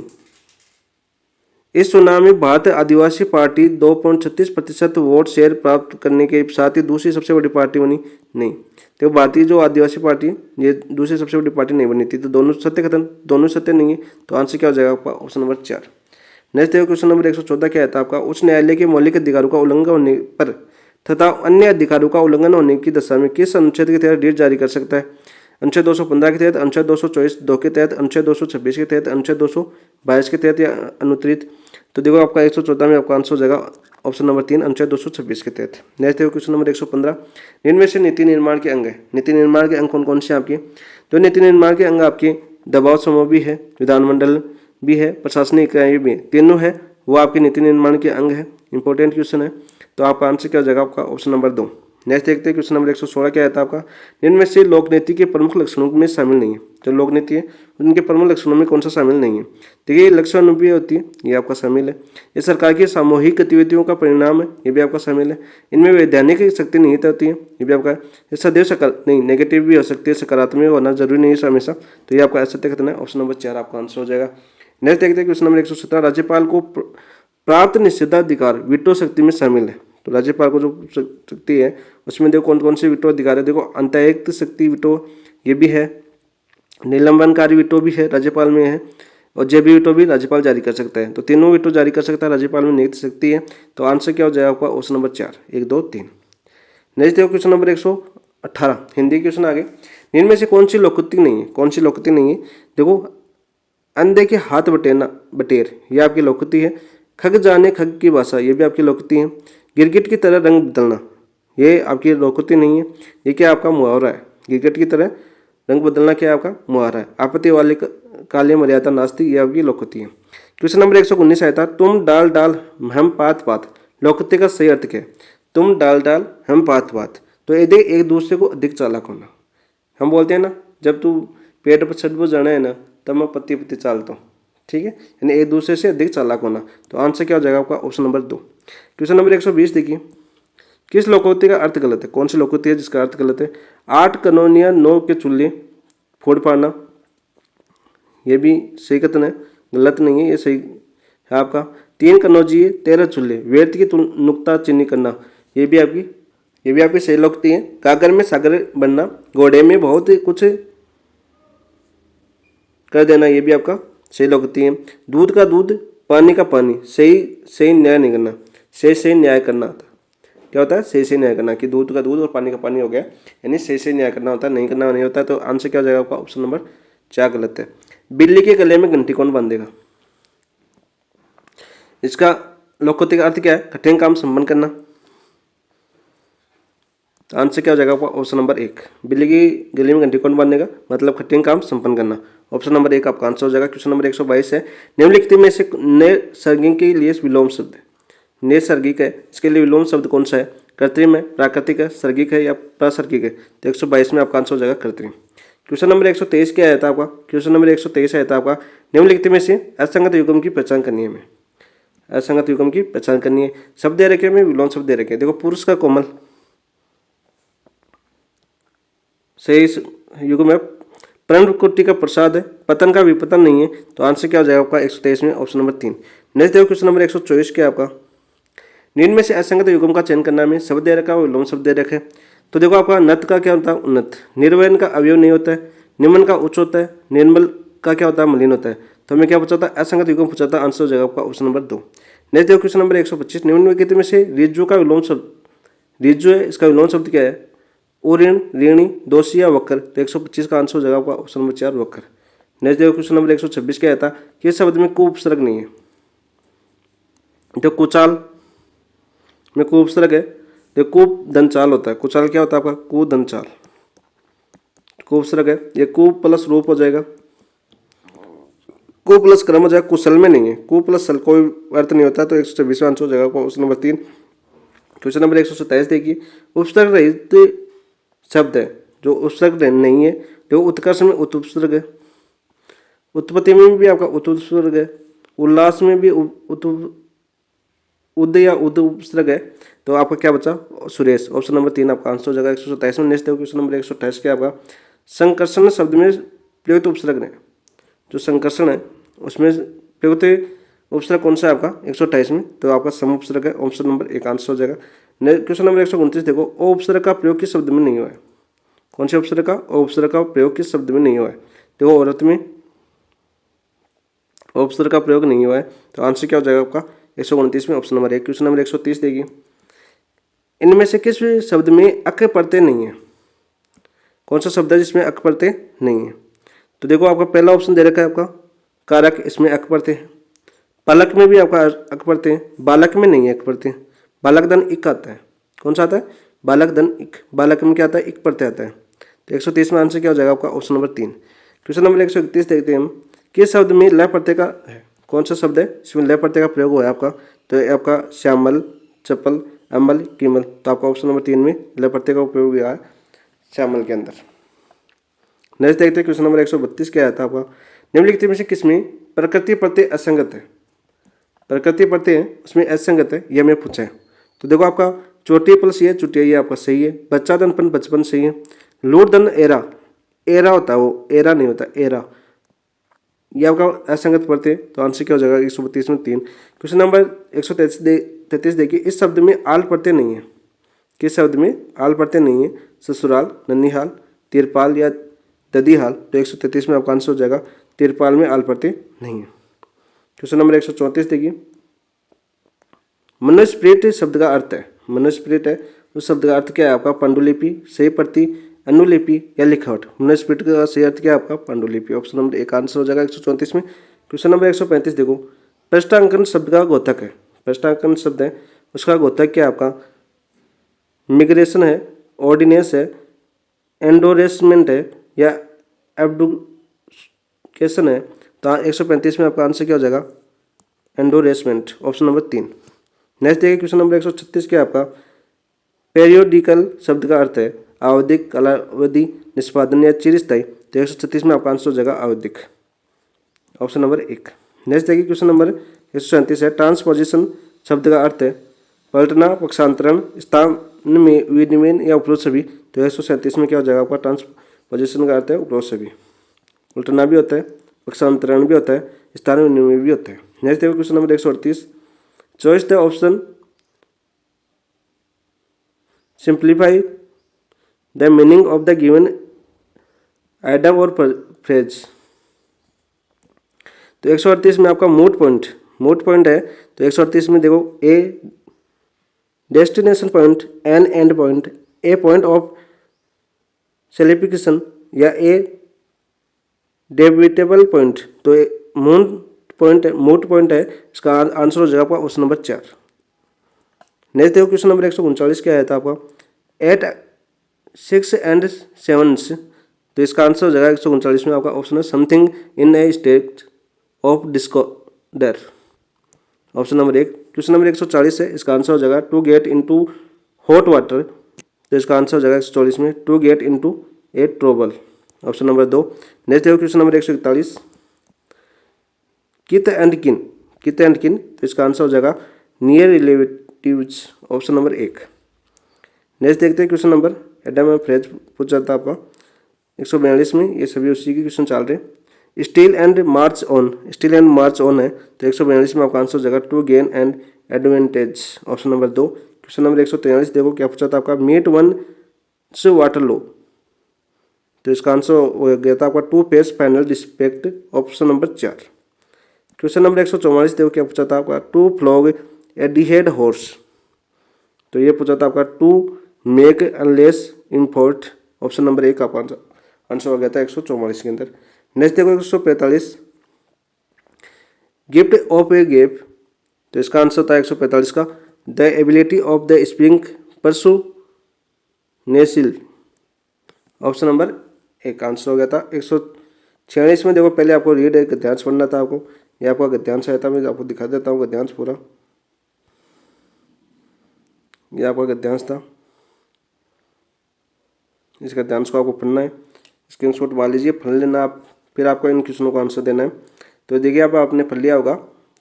इस चुनाव में भारतीय आदिवासी पार्टी 2.36% वोट शेयर प्राप्त करने के साथ ही दूसरी सबसे बड़ी पार्टी बनी नहीं। तो भारतीय जो आदिवासी पार्टी ये दूसरी सबसे बड़ी पार्टी नहीं बनी थी। तो दोनों सत्य कथन, दोनों सत्य नहीं है। तो आंसर क्या हो जाएगा आपका? Option number 4। नेक्स्ट देखो क्वेश्चन नंबर 114 क्या आता है आपका? उच्च न्यायालय के मौलिक अधिकारों का उल्लंघन होने पर तथा अन्य अधिकारों का उल्लंघन होने की दशा में किस अनुच्छेद के तहत रिट जारी कर सकता है? अनुच्छेद 215 के तहत, अनुच्छेद 224 2 के तहत, अनुच्छेद 226 के तहत, अनुच्छेद 222 के तहत या अनुत्तरित। तो देखो आपका 114 में आपका आंसर हो जाएगा ऑप्शन नंबर 3 अनुच्छेद 226 के तहत। नेक्स्ट देखो क्वेश्चन नंबर 115। इनमें से नीति निर्माण के अंग है। नीति निर्माण के अंग कौन कौन से आपके? तो नीति निर्माण के अंग आपके दबाव समूह भी है, विधानमंडल भी है, प्रशासनिक इकाई भी है, तीनों है, वो आपके नीति निर्माण के अंग है। इंपॉर्टेंट क्वेश्चन है। तो आपका आंसर क्या हो जाएगा? आपका ऑप्शन नंबर 2। नेक्स्ट देखते हैं क्वेश्चन नंबर 116 क्या आता है आपका? निम्न में से लोक नीति के प्रमुख लक्षणों में शामिल नहीं है। जो लोक नीति है उनके प्रमुख लक्षणों में कौन सा शामिल नहीं है? देखिए ये लक्षण भी होती है, ये आपका शामिल है। ये सरकार की सामूहिक गतिविधियों का परिणाम है, ये भी आपका शामिल है। इनमें वैधानिक शक्ति निहित होती है, ये भी आपका। ये सदैव नहीं, नेगेटिव भी हो सकती है, सकारात्मक होना जरूरी नहीं है हमेशा। तो ये आपका असत्य कथन है, ऑप्शन नंबर 4 आपका आंसर हो जाएगा। नेक्स्ट देखते हैं क्वेश्चन नंबर 117 राज्यपाल को प्राप्त निषेधाधिकार वीटो शक्ति में शामिल है। तो राज्यपाल को जो शक्ति है उसमें देखो कौन कौन से वीटो अधिकार है। देखो अंतर्युक्त शक्ति वीटो ये भी है, निलंबनकारी वीटो भी है राज्यपाल में है, और जैवी वीटो भी राज्यपाल जारी कर सकता है। तो तीनों वीटो जारी कर सकता है राज्यपाल में नियुक्त शक्ति है। तो आंसर क्या हो जाएगा आपका? Option number 4, 1, 2, 3। नेक्स्ट देखो क्वेश्चन नंबर 118 हिंदी क्वेश्चन आगे। इनमें से कौन सी लोकोक्ति नहीं है? कौन सी लोकोक्ति नहीं है? देखो अंधे के हाथ बटेर ये आपकी लोकोक्ति है। खग जाने खग की भाषा ये भी आपकी लोकोक्ति है। गिरगिट की तरह रंग बदलना ये आपकी लोकोक्ति नहीं है, ये क्या आपका मुहावरा है। गिरगिट की तरह रंग बदलना क्या आपका मुहावरा है। आपत्ति वाले काले मर्यादा नास्ती ये आपकी लोकोक्ति है। क्वेश्चन नंबर 119 आया था तुम डाल डाल हम पात पात, लोकोक्ति का सही अर्थ क्या है? तुम डाल डाल हम पात पात, तो ये देख एक दूसरे को अधिक चालाक होना। हम बोलते हैं ना जब तू पेट पर छठ जाना है ना तब मैं पत्ती पत्ती चालता हूँ, ठीक है, यानी एक दूसरे से अधिक चालाक होना। तो आंसर क्या हो जाएगा आपका? Option number 2। क्वेश्चन नंबर 120 देखिए, किस लोकोक्ति का अर्थ गलत है? कौन सी लोकोक्ति है जिसका अर्थ गलत है? 8 कनौनिया 9 के चूल्हे फोड़ पाना ये भी सही कथन है, गलत नहीं है, ये सही है आपका। 3 कनौजिए 13 चूल्हे व्यर्थ की नुक्ता चिन्ह करना ये भी आपकी सही लोकोक्ति है। गागर में सागर बनना, घोड़े में बहुत कुछ कर देना ये भी आपका सही लोकोक्ति है। दूध का दूध पानी का पानी, सही न्याय नहीं करना, सही न्याय करना था। क्या होता है? सही न्याय करना, कि दूध का दूध और पानी का पानी हो गया, यानी सही न्याय करना होता है, नहीं करना नहीं होता है। तो आंसर क्या हो जाएगा आपका? ऑप्शन नंबर 4 गलत है। बिल्ली के गले में घंटी कौन बांधेगा? इसका लोकोक्ति का अर्थ क्या है? कठिन काम संपन्न करना। आंसर क्या हो जाएगा आपका? Option number 1। बिल्ली की गले में घंटी कौन बांधेगा मतलब कठिन काम संपन्न करना। ऑप्शन नंबर 1 आपका आंसर हो जाएगा। क्वेश्चन नंबर 122 है निम्नलिखित में से नैसर्गिक के लिए विलोम शब्द है। नैसर्गिक है, इसके लिए विलोम शब्द कौन सा है? कृत्रिम है, प्राकृतिक है, सर्गिक है या प्रासर्गिक है? तो 122 में आपका आंसर हो जाएगा कृत्रिम। क्वेश्चन नंबर 123 क्या आया था आपका? क्वेश्चन नंबर 123 आया था आपका निम्नलिखित में से असंगत युग्म की पहचान करनी है। हमें असंगत युग्म की पहचान करनी है। शब्द दे रखे हैं, विलोम शब्द दे रखे हैं। देखो पुरुष का कोमल सही युग्म है, प्रणवकोटि का प्रसाद है, पतन का विपतन नहीं है। तो आंसर क्या हो जाएगा आपका? 123 में ऑप्शन नंबर 3। नेक्स्ट देखो क्वेश्चन नंबर 124 क्या आपका? निम्न में से असंगत युग्म का चयन करना में शब्द दे रखा है, विलोम शब्द दे रखे। तो देखो आपका नत का क्या होता है? उन्नत। निर्वयन का अवयव नहीं होता है। निम्न का उच्च होता है। निर्मल का क्या होता है? मलिन होता है। तो हमें क्या पूछा था? असंगत युग्म पूछा था। आंसर हो जाएगा आपका ऑप्शन नंबर 2। नेक्स्ट देखो क्वेश्चन नंबर 125 निम्नलिखित में से रिज्जु का विलोम शब्द, रिज्जु है इसका विलोम शब्द क्या है? उऋण, ऋणी, दोषी या वक्र। तो 125 का आंसर हो जाएगा आपका ऑप्शन नंबर 4 वक्र। नेक्स्ट देखो क्वेश्चन नंबर 126 क्या था? किस शब्द में कु उपसर्ग नहीं है? तो कुचाल में कु उपसर्ग है। तो कु दंचाल होता है। कुचाल क्या होता है आपका? कु दंचाल, कु उपसर्ग है। ये कु प्लस रूप हो जाएगा, कु प्लस क्रम हो जाएगा। कुशल में नहीं है, कु प्लस सल कोई अर्थ नहीं होता। तो 126 आंसर हो जाएगा ऑप्शन नंबर 3। क्वेश्चन नंबर 127 देखिए उपसर्ग रहित शब्द है जो उपसर्ग नहीं है। देखो उत्कर्ष में उत उपसर्ग है, उत्पत्ति में भी आपका उत उपसर्ग है, उल्लास में भी उद या उद उपसर्ग है। तो आपका क्या बचा? सुरेश। ऑप्शन नंबर 3 आपका आंसर हो जाएगा 127 में। नेक्स्ट देखो क्वेश्चन नंबर 128 क्या आपका? संकर्षण शब्द में प्रयुक्त उपसर्ग है। जो संकर्षण है उसमें प्रयुक्त उपसर्ग कौन सा है आपका? 128 में। तो आपका सम उपसर्ग है। ऑप्शन नंबर 1 आंसर हो जाएगा। क्वेश्चन नंबर 129 देखो ओ उपसर्ग का प्रयोग किस शब्द में नहीं हुआ है? कौन से उपसर्ग का? ओ उपसर्ग का प्रयोग किस शब्द में नहीं हुआ है? देखो औरत में ओ उपसर्ग का प्रयोग नहीं हुआ है। तो आंसर क्या हो जाएगा आपका? 129 में ऑप्शन नंबर 1। क्वेश्चन नंबर 130 देखिए इनमें से किस शब्द में अक प्रत्यय नहीं है? कौन सा शब्द है जिसमें अक प्रत्यय नहीं है? तो देखो आपका पहला ऑप्शन दे रखा है आपका कारक, इसमें अक प्रत्यय है। पलक में भी आपका अक प्रत्यय है, बालक में नहीं है अक प्रत्यय। बालक धन इक आता है। कौन सा आता है? बालक धन इक। बालक में क्या आता है? इक प्रत्यय आता है। तो 130 में आंसर क्या हो जाएगा आपका? Option number 3। क्वेश्चन नंबर 131 देखते हैं हम किस शब्द में ल प्रत्यय का है? कौन सा शब्द है इसमें ल प्रत्यय का प्रयोग हुआ है आपका? तो ये आपका श्यामल, चपल, अम्बल, कीमल। तो आपका ऑप्शन नंबर 3 में ल प्रत्यय का उपयोग हुआ है श्यामल के अंदर। नेक्स्ट देखते हैं क्वेश्चन नंबर 132 क्या आया था आपका? निम्नलिखित में से किसमें प्रकृति प्रत्यय असंगत है? प्रकृति प्रत्यय उसमें असंगत है, यह मैं पूछा है। तो देखो आपका चोटी प्लस ये चुटिया, ये आपका सही है। बच्चा धनपन बचपन सही है। लूट धन एरा, एरा होता है वो, एरा नहीं होता एरा, ये आपका असंगत प्रत्यय। तो आंसर क्या हो जाएगा 132 में 3। क्वेश्चन नंबर 133 देखिए, इस शब्द में आल प्रत्यय नहीं है। किस शब्द में आल प्रत्यय नहीं है? ससुराल, ननिहाल, तिरपाल या ददीहाल। तो 133 में आपका आंसर हो जाएगा तिरपाल में आल प्रत्यय नहीं है। क्वेश्चन नंबर 134 देखिए, मनुस्मृत शब्द का अर्थ है, मनुस्मृत है उस शब्द का अर्थ क्या है आपका? पांडुलिपि, सही प्रति, अनुलिपि या लिखावट। मनुस्मृत का सही अर्थ क्या है आपका? पांडुलिपि। ऑप्शन नंबर 1 आंसर हो जाएगा 134 में। क्वेश्चन नंबर 135 देखो, पृष्ठांकन शब्द का घोतक है, पृष्ठांकन शब्द है उसका घोतक क्या है आपका? मिग्रेशन है, ऑर्डिनेंस है, एंडोरेसमेंट है या एब्डुकेशन है। तो 135 में आपका आंसर क्या हो जाएगा? एंडोरेसमेंट, ऑप्शन नंबर 3। नेक्स्ट देखिए क्वेश्चन नंबर 136 क्या है आपका? पेरियोडिकल शब्द का अर्थ है आवधिक, कालावधि, निष्पादन या चिरस्थायी। तो 136 में आपका आंसर हो जाएगा आवधिक, ऑप्शन नंबर 1। नेक्स्ट देखिए क्वेश्चन नंबर 137 है, ट्रांसपोजिशन शब्द का अर्थ है पलटना, पक्षांतरण, स्थान में विनिमय या उपरोक्त सभी। तो 137 में क्या हो जाएगा आपका? ट्रांसपोजिशन का अर्थ है उपरोक्त सभी, उल्टना भी होता है, पक्षांतरण भी होता है, स्थान में विनिमय भी होता है। नेक्स्ट देखो question number 138, choice the option simplify the meaning of the given item और फ्रेज। तो 138 में आपका मूड पॉइंट है। तो 138 में देखो, a destination point, an end point, a point of सेलिफिकेशन या ए डेबिटेबल पॉइंट। तो मूड पॉइंट है, इसका आंसर हो जाएगा आपका ऑप्शन नंबर 4। नेक्स्ट देखो क्वेश्चन नंबर 139 क्या आया था आपका? 8, 6 एंड 7। तो इसका आंसर हो जाएगा 139 में आपका ऑप्शन है something in a state of disorder, option number 1। Question number 140 है, इसका आंसर हो जाएगा to get into hot water. तो इसका आंसर हो जाएगा 140 में to get into a trouble, option number 2। Next देखो question number 141, kith and kin. तो इसका आंसर हो जाएगा near relatives, option number 1। Next देखते हैं question number idiom and phrase पूछा था आपका 142 में, ये सभी उसी के क्वेश्चन चल रहे हैं। स्टील एंड मार्च ऑन है। तो 142 में आपका आंसर हो जाएगा to gain and advantage, option number 2। Question number 143 देखो क्या पूछा था आपका? Meet one's Waterloo. तो इसका आंसर हो गया था आपका टू फेस फाइनल डिस्पेक्ट, ऑप्शन नंबर 4। क्वेश्चन नंबर 144 देखो क्या पूछा था आपका? To flog a dead horse. तो ये पूछा था आपका to make useless effort, option number 1 का आंसर हो गया था 144 के अंदर। नेक्स्ट देखो 145, गिफ्ट ऑफ ए गेप। तो इसका आंसर था 145 का the ability of the spring परसू नेसिल, ऑप्शन नंबर 1 आंसर हो गया था। 146 में देखो, पहले आपको रीड गद्यांश पढ़ना था आपको, ये आपका गद्यांश आया था, मैं आपको दिखा देता हूँ गद्यांश पूरा। ये आपका गद्यांश था, इस गद्यांश को आपको पढ़ना है, स्क्रीनशॉट मार लीजिए, पढ़ लेना आप, फिर आपको इन क्वेश्चनों का आंसर देना है। तो देखिए आप आपने पढ़ लिया होगा।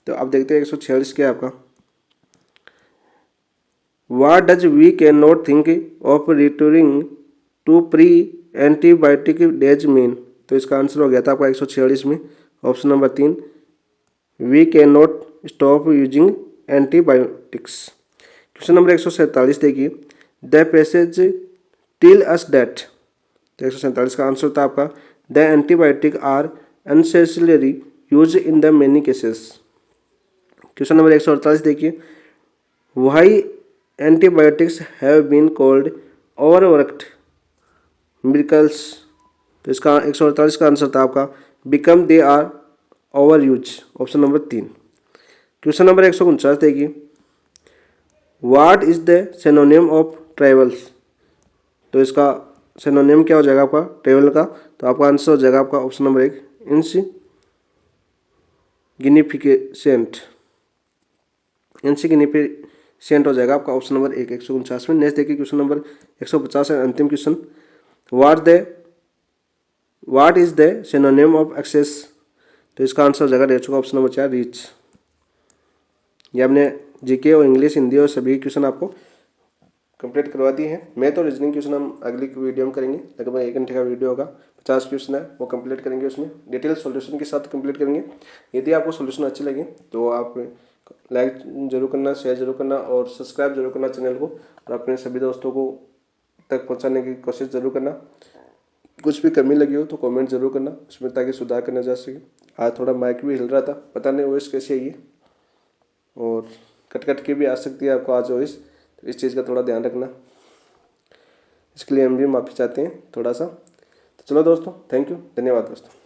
तो आप देखते हैं 146 क्या है आपका? What does we can not think of returning to pre antibiotic days mean. तो इसका आंसर हो गया था आपका 146 में, option number 3, we can not stop using antibiotics. Question number 147 देखिए, the passage tell us that. तो 147 का आंसर था आपका the antibiotic are unnecessary use in the many cases. Question number 148 देखिए, why antibiotics have been called overworked miracles. तो इसका 148 का आंसर था आपका become they are over use, option number 3। Question number 149 देखिए, what is the synonym of travels. तो इसका सिनोनिम क्या हो जाएगा आपका ट्रेवल का? तो आपका आंसर हो जाएगा आपका ऑप्शन नंबर 1, गिनिफिकेसेंट, इनसिग्निफिकेंट हो जाएगा आपका ऑप्शन नंबर 149 में। नेक्स्ट देखिए क्वेश्चन नंबर 150 है, अंतिम question. What is the synonym of access? तो इसका आंसर हो जाएगा रेचो का ऑप्शन नंबर 4 रीच। ये हमने जीके और इंग्लिश, हिंदी और सभी क्वेश्चन आपको कंप्लीट करवा दिए हैं। मैं तो रीजनिंग क्वेश्चन हम अगली वीडियो में करेंगे, लगभग 1 घंटे का वीडियो होगा, 50 क्वेश्चन है वो कंप्लीट करेंगे, उसमें डिटेल सॉल्यूशन के साथ कंप्लीट करेंगे। यदि आपको सॉल्यूशन अच्छे लगे तो आप लाइक जरूर करना, शेयर जरूर करना और सब्सक्राइब जरूर करना चैनल को, और अपने सभी दोस्तों को तक पहुँचाने की कोशिश जरूर करना। कुछ भी कमी लगी हो तो कमेंट जरूर करना उसमें, ताकि सुधार करना जा सके। आज थोड़ा माइक भी हिल रहा था, पता नहीं वॉइस कैसी आई है, और कट कट के भी आ सकती है आपको आज वॉइस, तो इस चीज़ का थोड़ा ध्यान रखना। इसके लिए हम भी माफ़ी चाहते हैं थोड़ा सा। तो चलो दोस्तों, थैंक यू, धन्यवाद दोस्तों।